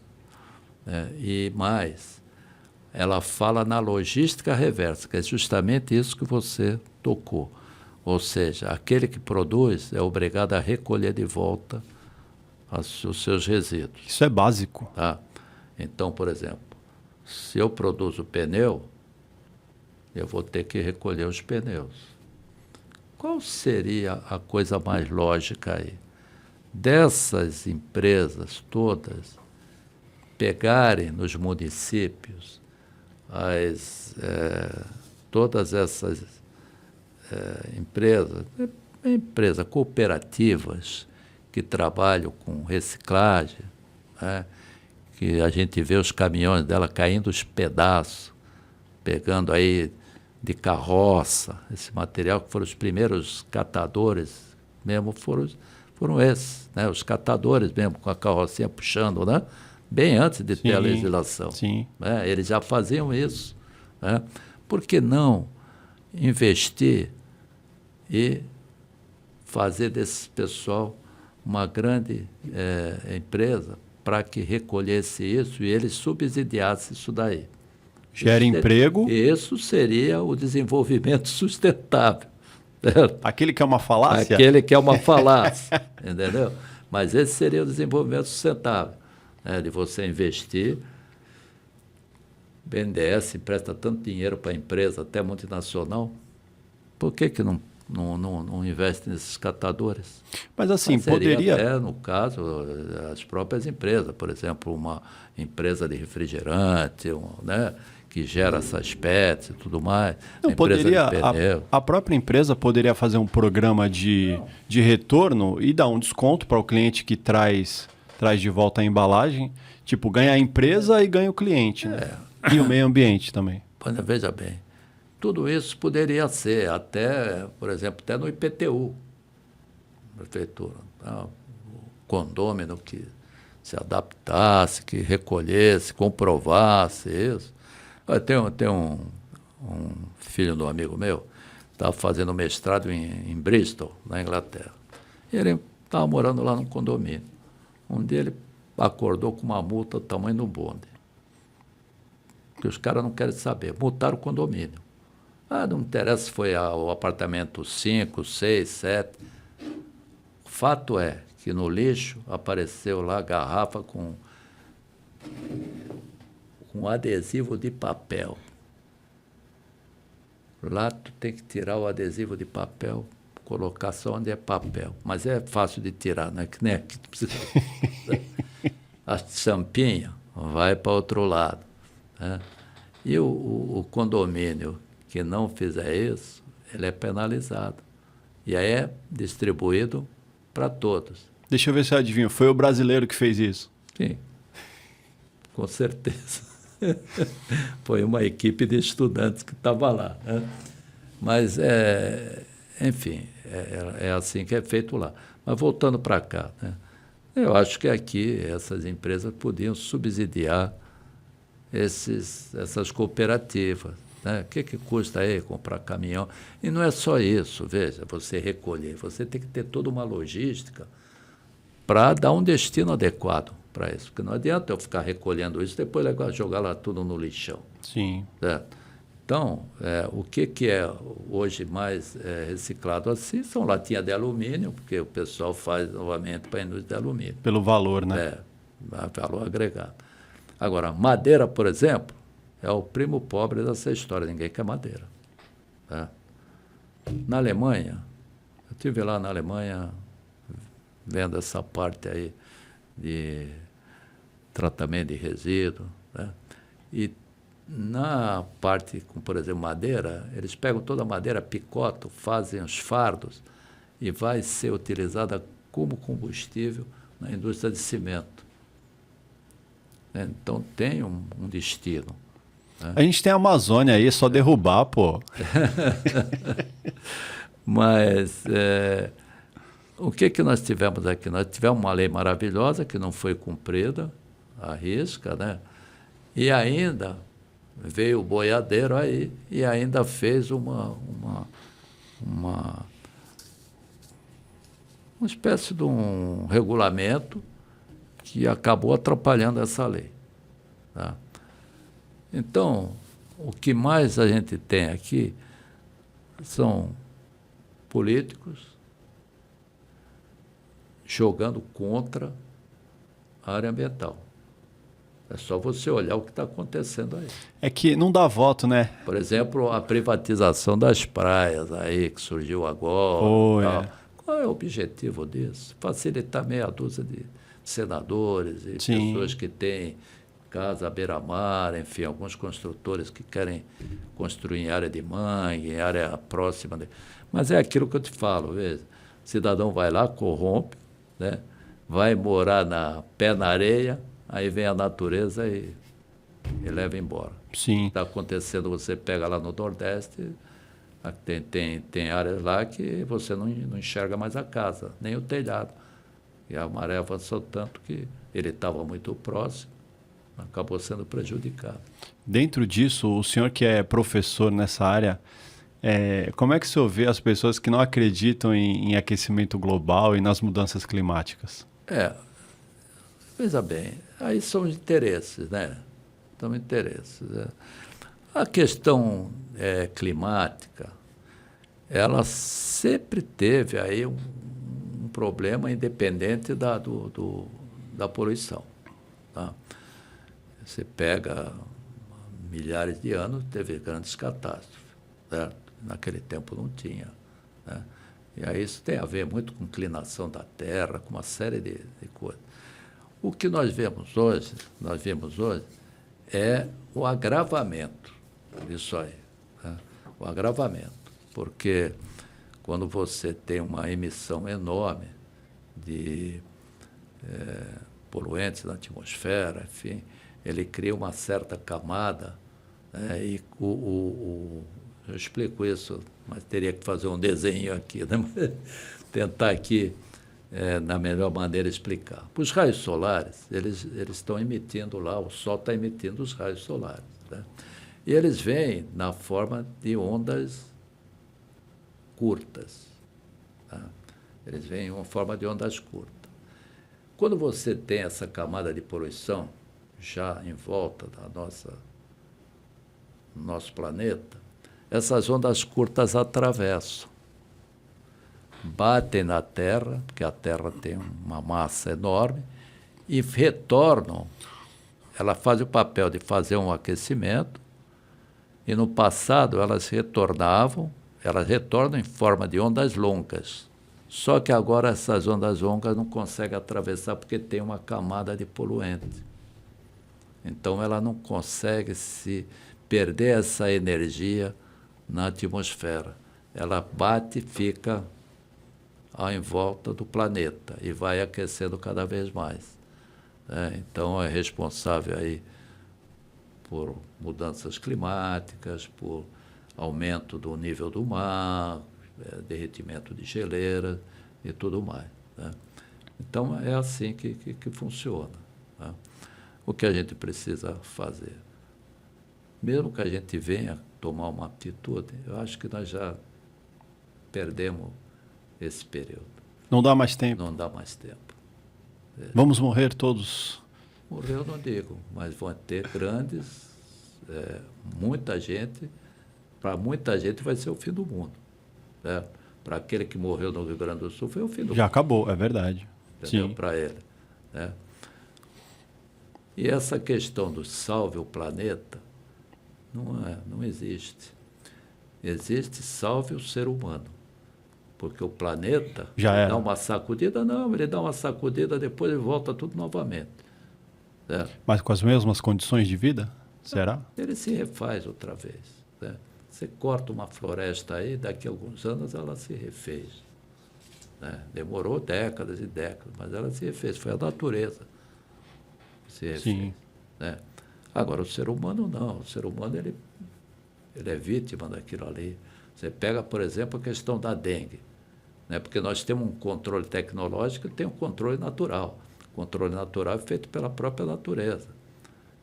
e mais, ela fala na logística reversa, que é justamente isso que você tocou. Ou seja, aquele que produz é obrigado a recolher de volta os seus resíduos. Isso é básico. Tá? Então, por exemplo, se eu produzo pneu, eu vou ter que recolher os pneus. Qual seria a coisa mais lógica aí? Dessas empresas todas pegarem nos municípios todas essas empresas cooperativas que trabalham com reciclagem, né, que a gente vê os caminhões dela caindo os pedaços, pegando aí de carroça, esse material que foram os primeiros catadores mesmo, foram esses, né, os catadores mesmo, com a carrocinha puxando, né, bem antes de ter a legislação. Sim. Né, eles já faziam isso. Né? Por que não investir e fazer desse pessoal uma grande empresa para que recolhesse isso e eles subsidiassem isso daí? Gera emprego. Isso seria o desenvolvimento sustentável. Aquele que é uma falácia? Aquele que é uma falácia, entendeu? Mas esse seria o desenvolvimento sustentável, né? De você investir. O BNDES empresta tanto dinheiro para a empresa, até multinacional, por que não investe nesses catadores? Mas assim, Mas seria poderia... até, no caso, as próprias empresas, por exemplo, uma empresa de refrigerante, né, que gera essas PETs e tudo mais. Não, a própria empresa poderia fazer um programa de retorno e dar um desconto para o cliente que traz de volta a embalagem. Tipo, ganha a empresa e ganha o cliente, né? E o meio ambiente também. Veja bem, tudo isso poderia ser até, por exemplo, até no IPTU, prefeitura, tá? O condômino que se adaptasse, que recolhesse, comprovasse isso. Tem um filho de um amigo meu, estava fazendo mestrado em Bristol, na Inglaterra. E ele estava morando lá num condomínio. Um dia ele acordou com uma multa do tamanho do bonde. Que os caras não querem saber. Multaram o condomínio. Não interessa se foi o apartamento 5, 6, 7. O fato é que no lixo apareceu lá garrafa com adesivo de papel. Lá tu tem que tirar o adesivo de papel colocar só onde é papel. Mas é fácil de tirar, não é que nem aqui. A champinha vai para outro lado, né? E o condomínio que não fizer isso, ele é penalizado. E aí é distribuído para todos. Deixa eu ver se eu adivinho. Foi o brasileiro que fez isso? Sim, com certeza. Foi uma equipe de estudantes que estava lá, né? Mas, enfim, é assim que é feito lá. Mas voltando para cá, né? Eu acho que aqui essas empresas podiam subsidiar essas cooperativas, né? O que custa aí comprar caminhão? E não é só isso, veja, você recolher, você tem que ter toda uma logística para dar um destino adequado para isso, porque não adianta eu ficar recolhendo isso e depois jogar lá tudo no lixão. Sim. Certo? Então, o que é hoje mais reciclado assim são latinhas de alumínio, porque o pessoal faz novamente para a indústria de alumínio. Pelo valor, né? Valor agregado. Agora, madeira, por exemplo, é o primo pobre dessa história, ninguém quer madeira. Tá? Na Alemanha, eu estive lá na Alemanha vendo essa parte aí de tratamento de resíduo, né? E na parte com, por exemplo, madeira, eles pegam toda a madeira, picotam, fazem os fardos e vai ser utilizada como combustível na indústria de cimento. Então tem um destino. Né? A gente tem a Amazônia aí, é só derrubar, pô. Mas o que nós tivemos aqui? Nós tivemos uma lei maravilhosa que não foi cumprida, à risca, né? E ainda veio o boiadeiro aí e ainda fez uma espécie de um regulamento que acabou atrapalhando essa lei. Tá? Então, o que mais a gente tem aqui são políticos jogando contra a área ambiental. É só você olhar o que está acontecendo aí. É que não dá voto, né? Por exemplo, a privatização das praias aí, que surgiu agora. Qual é o objetivo disso? Facilitar meia dúzia de senadores e Sim. pessoas que têm casa à beira-mar, enfim, alguns construtores que querem construir em área de mangue, em área próxima. Mas é aquilo que eu te falo, veja, o cidadão vai lá, corrompe, né? Vai morar pé na areia, aí vem a natureza e leva embora. Sim. Está acontecendo, você pega lá no Nordeste, tem áreas lá que você não enxerga mais a casa, nem o telhado. E a maré avançou tanto que ele estava muito próximo, acabou sendo prejudicado. Dentro disso, o senhor que é professor nessa área, como é que o senhor vê as pessoas que não acreditam em aquecimento global e nas mudanças climáticas? Veja bem, aí são interesses, né? São interesses. Né? A questão climática, ela sempre teve aí um problema independente da poluição. Tá? Você pega milhares de anos, teve grandes catástrofes, certo? Naquele tempo não tinha. Né? E aí isso tem a ver muito com inclinação da Terra, com uma série de coisas. O que nós vimos hoje é o agravamento disso aí. Né? O agravamento. Porque quando você tem uma emissão enorme de poluentes na atmosfera, enfim, ele cria uma certa camada, né? E eu explico isso, mas teria que fazer um desenho aqui, né? Tentar aqui, na melhor maneira, explicar. Os raios solares, eles estão emitindo lá, o Sol está emitindo os raios solares. Né? E eles vêm na forma de ondas curtas. Tá? Eles vêm em uma forma de ondas curtas. Quando você tem essa camada de poluição já em volta do nosso planeta, essas ondas curtas atravessam, batem na Terra, porque a Terra tem uma massa enorme, e retornam. Ela faz o papel de fazer um aquecimento, e no passado elas retornavam, elas retornam em forma de ondas longas. Só que agora essas ondas longas não conseguem atravessar porque tem uma camada de poluente. Então ela não consegue se perder essa energia na atmosfera. Ela bate e fica em volta do planeta e vai aquecendo cada vez mais. Então é responsável aí por mudanças climáticas, por aumento do nível do mar, derretimento de geleiras e tudo mais. Né? Então é assim que funciona. Né? O que a gente precisa fazer? Mesmo que a gente venha tomar uma atitude, eu acho que nós já perdemos esse período. Não dá mais tempo. Não dá mais tempo. Vamos morrer todos. Morrer eu não digo, mas vão ter grandes, muita gente, para muita gente vai ser o fim do mundo. Né? Para aquele que morreu no Rio Grande do Sul foi o fim do mundo. Já acabou, é verdade. Entendeu? Sim. Para ele. Né? E essa questão do salve o planeta não existe. Existe salve o ser humano. Porque o planeta Já dá uma sacudida, ele dá uma sacudida, depois ele volta tudo novamente. Certo? Mas com as mesmas condições de vida? Será? Ele se refaz outra vez. Né? Você corta uma floresta aí, daqui a alguns anos ela se refez. Né? Demorou décadas e décadas, mas ela se refez. Foi a natureza que se refez. Sim. Né? Agora, o ser humano não. O ser humano ele é vítima daquilo ali. Você pega, por exemplo, a questão da dengue. Né? Porque nós temos um controle tecnológico e tem um controle natural. O controle natural é feito pela própria natureza.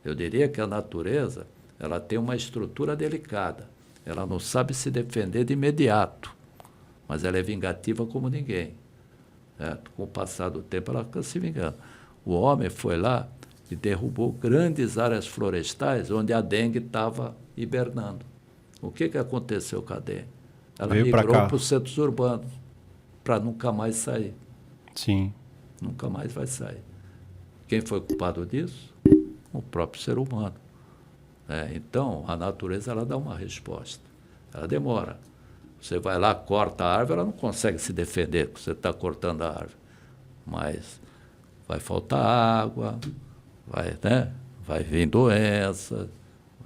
Eu diria que a natureza ela tem uma estrutura delicada. Ela não sabe se defender de imediato, mas ela é vingativa como ninguém. Certo? Com o passar do tempo, ela fica se vingando. O homem foi lá e derrubou grandes áreas florestais onde a dengue estava hibernando. O que aconteceu com a dengue? Ela migrou para os centros urbanos, para nunca mais sair. Sim. Nunca mais vai sair. Quem foi culpado disso? O próprio ser humano. Então, a natureza ela dá uma resposta. Ela demora. Você vai lá, corta a árvore, ela não consegue se defender, porque você está cortando a árvore. Mas vai faltar água, vai vir doença,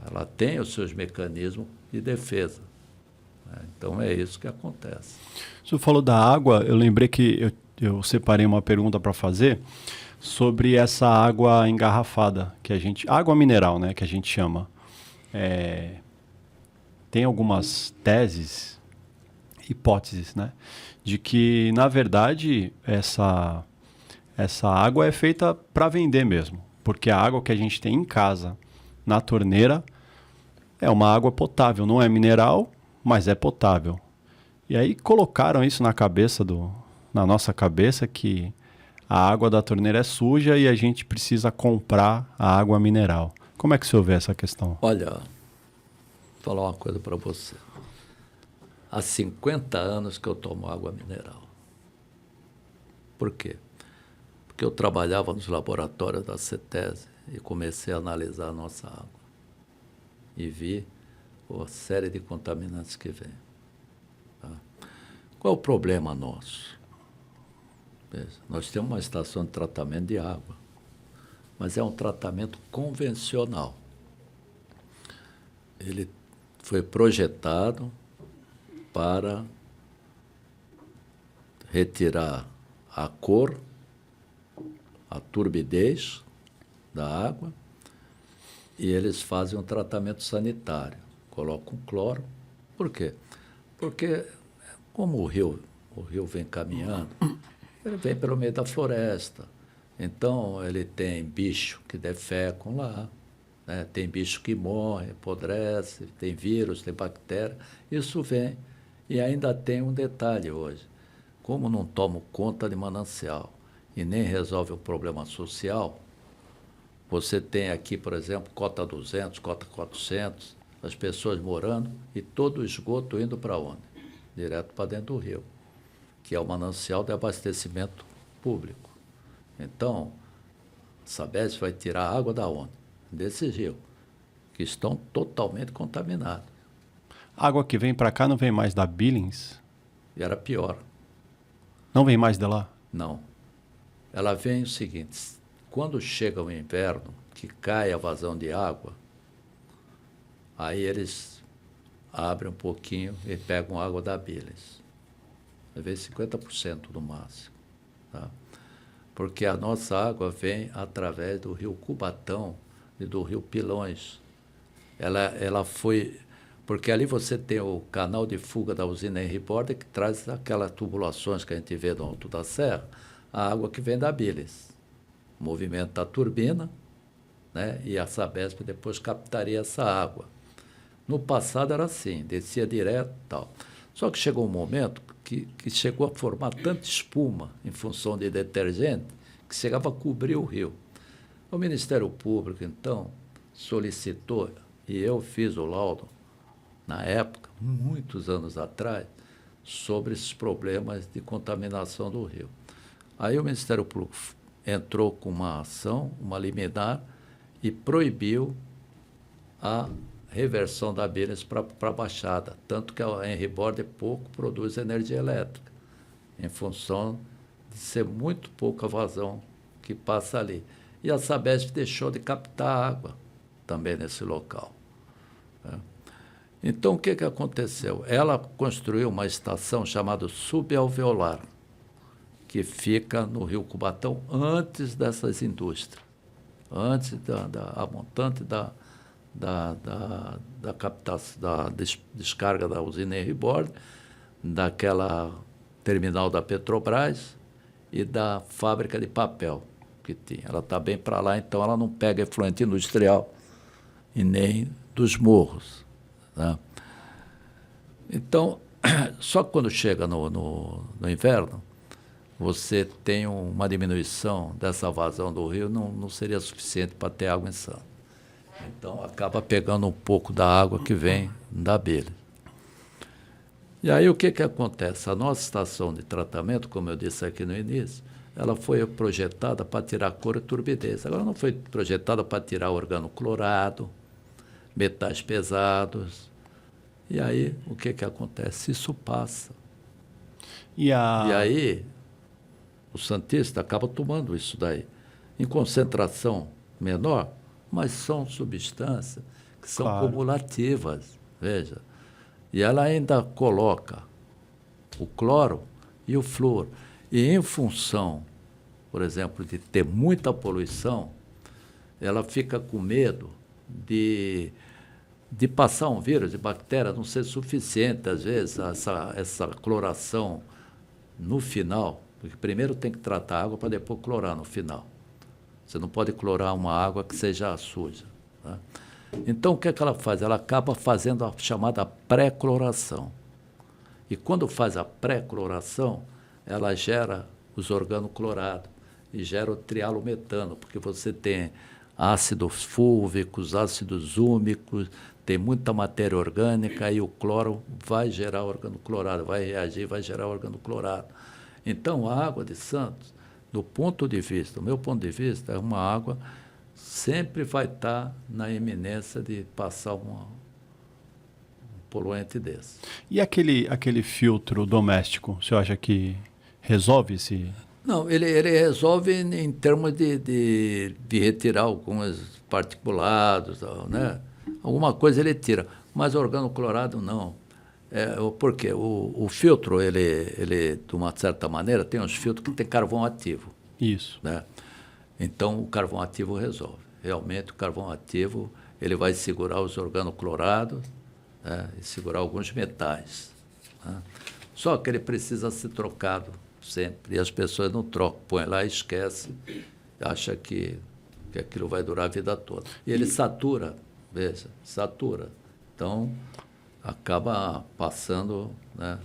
ela tem os seus mecanismos de defesa. Então, é isso que acontece. O senhor falou da água, eu lembrei que eu separei uma pergunta para fazer sobre essa água engarrafada, água mineral, né, que a gente chama. Tem algumas teses, hipóteses, né, de que, na verdade, essa água é feita para vender mesmo, porque a água que a gente tem em casa, na torneira, é uma água potável, não é mineral, mas é potável. E aí colocaram isso na nossa cabeça, que a água da torneira é suja e a gente precisa comprar a água mineral. Como é que o senhor vê essa questão? Olha, vou falar uma coisa para você. Há 50 anos que eu tomo água mineral. Por quê? Porque eu trabalhava nos laboratórios da CETESE e comecei a analisar a nossa água. E vi a série de contaminantes que vem. Tá? Qual é o problema nosso? Nós temos uma estação de tratamento de água, mas é um tratamento convencional. Ele foi projetado para retirar a cor, a turbidez da água, e eles fazem um tratamento sanitário. Colocam cloro. Por quê? Porque, como o rio vem caminhando, ele vem pelo meio da floresta. Então, ele tem bicho que defecam lá, né? Tem bicho que morre, apodrece, tem vírus, tem bactéria. Isso vem. E ainda tem um detalhe hoje. Como não tomo conta de manancial e nem resolve o problema social, você tem aqui, por exemplo, cota 200, cota 400, as pessoas morando e todo o esgoto indo para onde? Direto para dentro do rio, que é o manancial de abastecimento público. Então, a Sabesp vai tirar a água da onde? Desses rios, que estão totalmente contaminados. A água que vem para cá não vem mais da Billings? E era pior. Não vem mais de lá? Não. Ela vem o seguinte, quando chega o inverno, que cai a vazão de água, aí eles abrem um pouquinho e pegam água da Billings. Às vezes 50% no máximo. Tá? Porque a nossa água vem através do rio Cubatão e do rio Pilões. Ela foi... Porque ali você tem o canal de fuga da usina Henry Borda, que traz aquelas tubulações que a gente vê no alto da serra, a água que vem da Billings. O movimento da turbina, né? E a Sabesp depois captaria essa água. No passado era assim, descia direto e tal. Só que chegou um momento que chegou a formar tanta espuma em função de detergente que chegava a cobrir o rio. O Ministério Público, então, solicitou, e eu fiz o laudo, na época, muitos anos atrás, sobre esses problemas de contaminação do rio. Aí o Ministério Público entrou com uma ação, uma liminar, e proibiu a reversão da Billings para a Baixada, tanto que a Henry Borda pouco produz energia elétrica, em função de ser muito pouca vazão que passa ali. E a Sabesp deixou de captar água também nesse local. Né? Então, o que aconteceu? Ela construiu uma estação chamada subalveolar, que fica no Rio Cubatão antes dessas indústrias, antes a montante da captação, da descarga da usina Henry Borda, daquela terminal da Petrobras e da fábrica de papel que tinha. Ela está bem para lá, então ela não pega efluente industrial e nem dos morros. Né? Então, só que quando chega no inverno, você tem uma diminuição dessa vazão do rio, não seria suficiente para ter água em Santos. Então, acaba pegando um pouco da água que vem da Billings. E aí, o que acontece? A nossa estação de tratamento, como eu disse aqui no início, ela foi projetada para tirar cor e turbidez. Agora, não foi projetada para tirar organoclorado, metais pesados. E aí, o que acontece? Isso passa. E aí, o santista acaba tomando isso daí. Em concentração menor, mas são substâncias que são cumulativas, veja. E ela ainda coloca o cloro e o flúor. E em função, por exemplo, de ter muita poluição, ela fica com medo de passar um vírus, de bactéria, não ser suficiente, às vezes, essa cloração no final, porque primeiro tem que tratar a água para depois clorar no final. Você não pode clorar uma água que seja suja. Tá? Então, o que ela faz? Ela acaba fazendo a chamada pré-cloração. E quando faz a pré-cloração, ela gera os organoclorados e gera o trialometano, porque você tem ácidos fúlvicos, ácidos úmicos, tem muita matéria orgânica e o cloro vai gerar organoclorado, vai reagir, vai gerar organoclorado. Então, a água de Santos, do meu ponto de vista, é uma água sempre vai estar na iminência de passar um poluente desse. E aquele filtro doméstico, você acha que resolve esse... Não, ele resolve em termos de retirar alguns particulados, né? Alguma coisa ele tira, mas organoclorado não. Por quê? O filtro, ele, de uma certa maneira, tem uns filtros que tem carvão ativo. Isso. Né? Então, o carvão ativo resolve. Realmente, o carvão ativo ele vai segurar os organoclorados, né? E segurar alguns metais. Né? Só que ele precisa ser trocado sempre. E as pessoas não trocam, põe lá e esquece, acha que aquilo vai durar a vida toda. E ele satura, veja, satura. Então, acaba passando, né,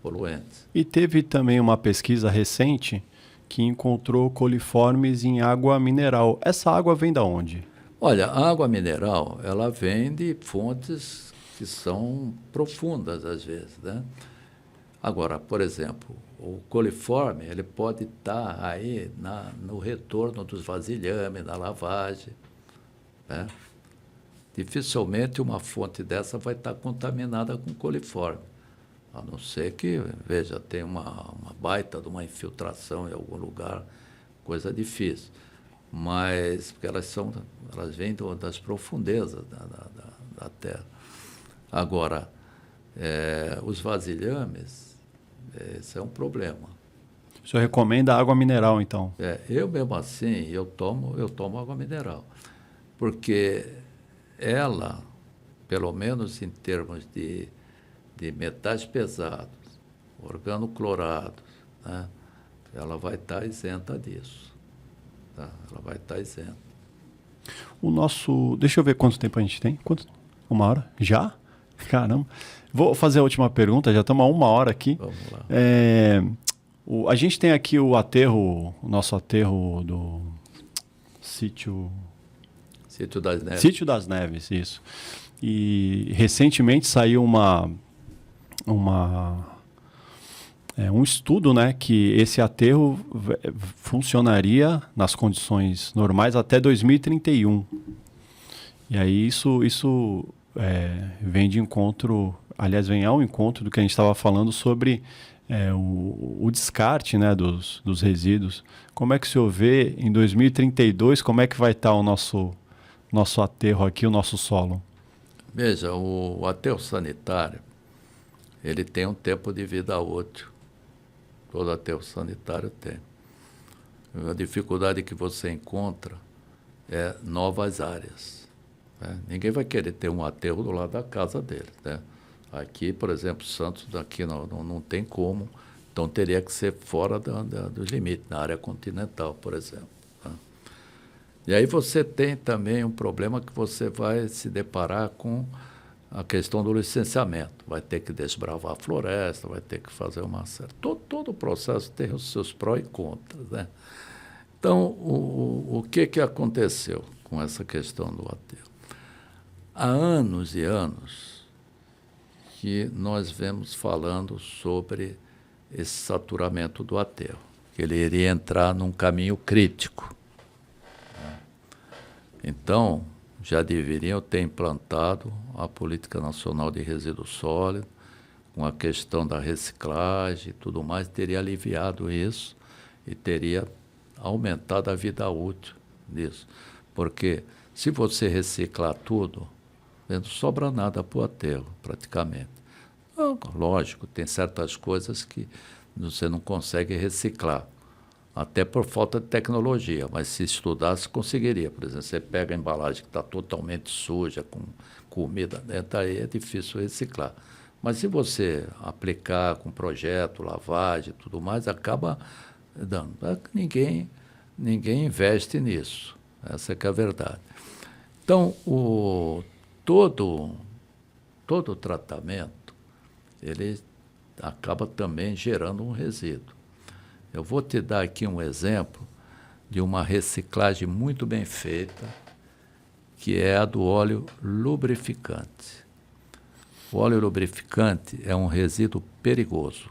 poluentes. E teve também uma pesquisa recente que encontrou coliformes em água mineral. Essa água vem da onde? Olha, a água mineral, ela vem de fontes que são profundas, às vezes, né? Agora, por exemplo, o coliforme, ele pode estar aí no retorno dos vasilhames, na lavagem, né? dificilmente uma fonte dessa vai estar contaminada com coliforme. A não ser que, veja, tem uma baita de uma infiltração em algum lugar, coisa difícil. Mas, porque elas vêm das profundezas da terra. Agora, os vasilhames, esse é um problema. O senhor recomenda água mineral, então? Eu mesmo assim, eu tomo água mineral. Porque ela, pelo menos em termos de metais pesados, organoclorados, né, ela vai estar isenta disso. Tá? Ela vai estar isenta. Deixa eu ver quanto tempo a gente tem. 1 hora? Já? Caramba. Vou fazer a última pergunta, já estamos há 1 hora aqui. Vamos lá. A gente tem aqui o nosso aterro do Sítio das Neves. Sítio das Neves, isso. E recentemente saiu um estudo, né, que esse aterro funcionaria nas condições normais até 2031. E aí isso vem de encontro, aliás, vem ao encontro do que a gente estava falando sobre o descarte, né, dos resíduos. Como é que o senhor vê em 2032, como é que vai estar o nosso aterro aqui, o nosso solo? Veja, o aterro sanitário, ele tem um tempo de vida útil. Todo aterro sanitário tem. A dificuldade que você encontra é novas áreas. Né? Ninguém vai querer ter um aterro do lado da casa dele. Né? Aqui, por exemplo, Santos, aqui não tem como, então teria que ser fora dos limites, na área continental, por exemplo. Né? E aí você tem também um problema que você vai se deparar com a questão do licenciamento. Vai ter que desbravar a floresta, vai ter que fazer uma série... Todo o processo tem os seus prós e contras. Né? Então, o que aconteceu com essa questão do aterro? Há anos e anos que nós vemos falando sobre esse saturamento do aterro, que ele iria entrar num caminho crítico. Então, já deveriam ter implantado a Política Nacional de Resíduos Sólidos, com a questão da reciclagem e tudo mais, teria aliviado isso e teria aumentado a vida útil disso. Porque se você reciclar tudo, não sobra nada para o aterro, praticamente. Lógico, tem certas coisas que você não consegue reciclar, até por falta de tecnologia, mas se estudasse, conseguiria. Por exemplo, você pega a embalagem que está totalmente suja, com comida dentro, aí é difícil reciclar. Mas se você aplicar com projeto, lavagem e tudo mais, acaba dando. Ninguém investe nisso, essa que é a verdade. Então, todo o tratamento, ele acaba também gerando um resíduo. Eu vou te dar aqui um exemplo de uma reciclagem muito bem feita, que é a do óleo lubrificante. O óleo lubrificante é um resíduo perigoso,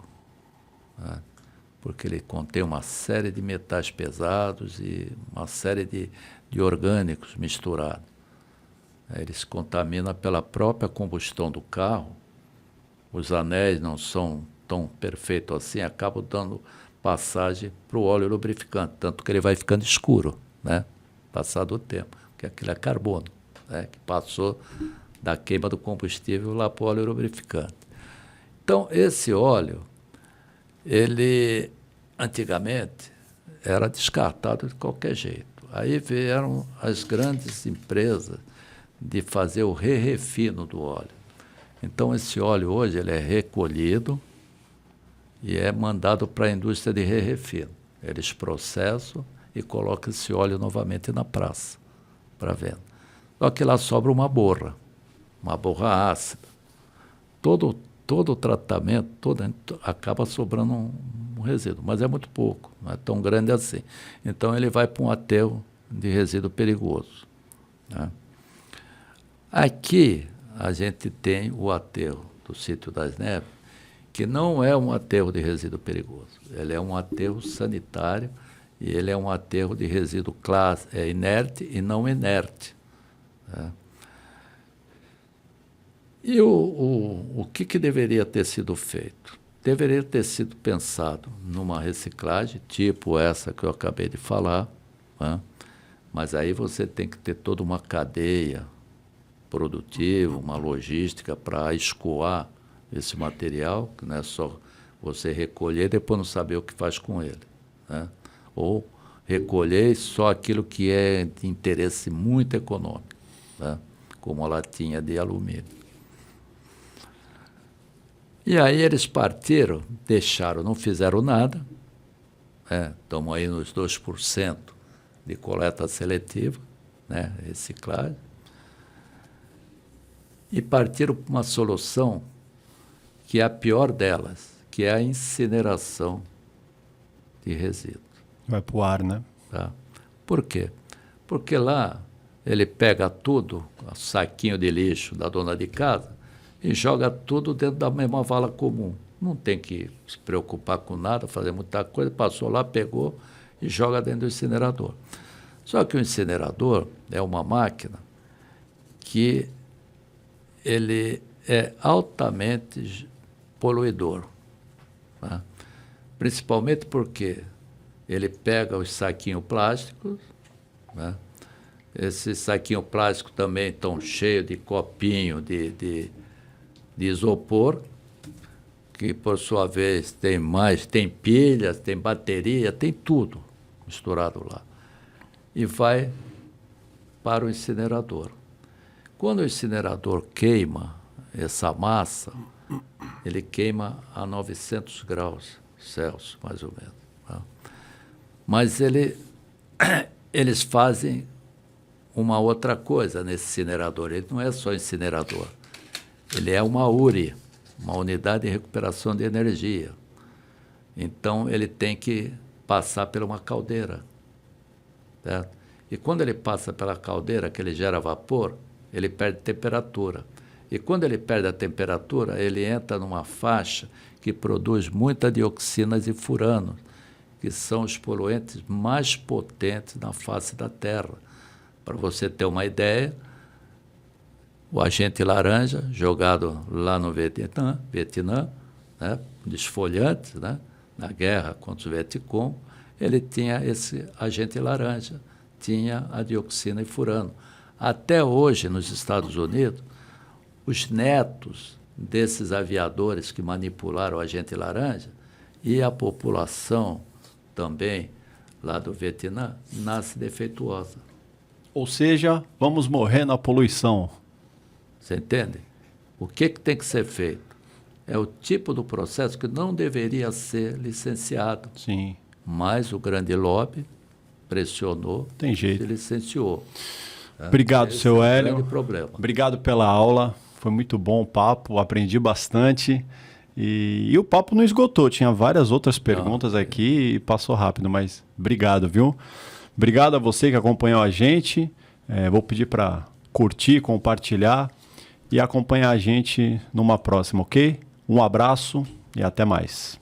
né? Porque ele contém uma série de metais pesados e uma série de orgânicos misturados. Ele se contamina pela própria combustão do carro, os anéis não são tão perfeitos assim, acabam dando passagem para o óleo lubrificante, tanto que ele vai ficando escuro, né? Passado o tempo, porque aquilo é carbono, né? Que passou da queima do combustível lá para o óleo lubrificante. Então, esse óleo, ele antigamente era descartado de qualquer jeito. Aí vieram as grandes empresas de fazer o refino do óleo. Então, esse óleo hoje ele é recolhido e é mandado para a indústria de refino. Eles processam e colocam esse óleo novamente na praça para venda. Só que lá sobra uma borra ácida. Todo o tratamento acaba sobrando um resíduo, mas é muito pouco, não é tão grande assim. Então ele vai para um aterro de resíduo perigoso, né? Aqui a gente tem o aterro do Sítio das Neves, que não é um aterro de resíduo perigoso. Ele é um aterro sanitário e ele é um aterro de resíduo inerte e não inerte, né? E o que deveria ter sido feito? Deveria ter sido pensado numa reciclagem, tipo essa que eu acabei de falar, né? Mas aí você tem que ter toda uma cadeia produtiva, uma logística para escoar esse material, que não é só você recolher e depois não saber o que faz com ele, né? Ou recolher só aquilo que é de interesse muito econômico, né? Como a latinha de alumínio. E aí eles partiram, deixaram, não fizeram nada, né? Estamos aí nos 2% de coleta seletiva, né? Reciclagem, e partiram para uma solução que é a pior delas, que é a incineração de resíduos. Vai para o ar, né? Tá? Por quê? Porque lá ele pega tudo, o saquinho de lixo da dona de casa, e joga tudo dentro da mesma vala comum. Não tem que se preocupar com nada, fazer muita coisa, passou lá, pegou e joga dentro do incinerador. Só que o incinerador é uma máquina que ele é altamente poluidor, né? Principalmente porque ele pega os saquinhos plásticos, né? Esses saquinhos plásticos também estão cheios de copinho de isopor, que por sua vez tem pilhas, tem bateria, tem tudo misturado lá. E vai para o incinerador. Quando o incinerador queima essa massa, ele queima a 900 graus Celsius, mais ou menos, tá? Mas eles fazem uma outra coisa nesse incinerador. Ele não é só incinerador. Ele é uma URI, uma unidade de recuperação de energia. Então, ele tem que passar por uma caldeira, certo? E quando ele passa pela caldeira, que ele gera vapor, ele perde temperatura. E quando ele perde a temperatura, ele entra numa faixa que produz muitas dioxinas e furanos, que são os poluentes mais potentes na face da Terra. Para você ter uma ideia, o agente laranja, jogado lá no Vietnã, né, desfolhante, né, na guerra contra os Vietcong, ele tinha esse agente laranja, tinha a dioxina e furano. Até hoje, nos Estados Unidos, os netos desses aviadores que manipularam o agente laranja e a população também lá do Vietnã nasce defeituosa. Ou seja, vamos morrer na poluição. Você entende? O que tem que ser feito? É o tipo do processo que não deveria ser licenciado. Sim. Mas o grande lobby pressionou, Tem jeito. se licenciou. Obrigado, seu Hélio. Grande problema. Obrigado pela aula. Foi muito bom o papo, aprendi bastante. E o papo não esgotou, tinha várias outras perguntas aqui e passou rápido, mas obrigado, viu? Obrigado a você que acompanhou a gente. Vou pedir para curtir, compartilhar e acompanhar a gente numa próxima, ok? Um abraço e até mais.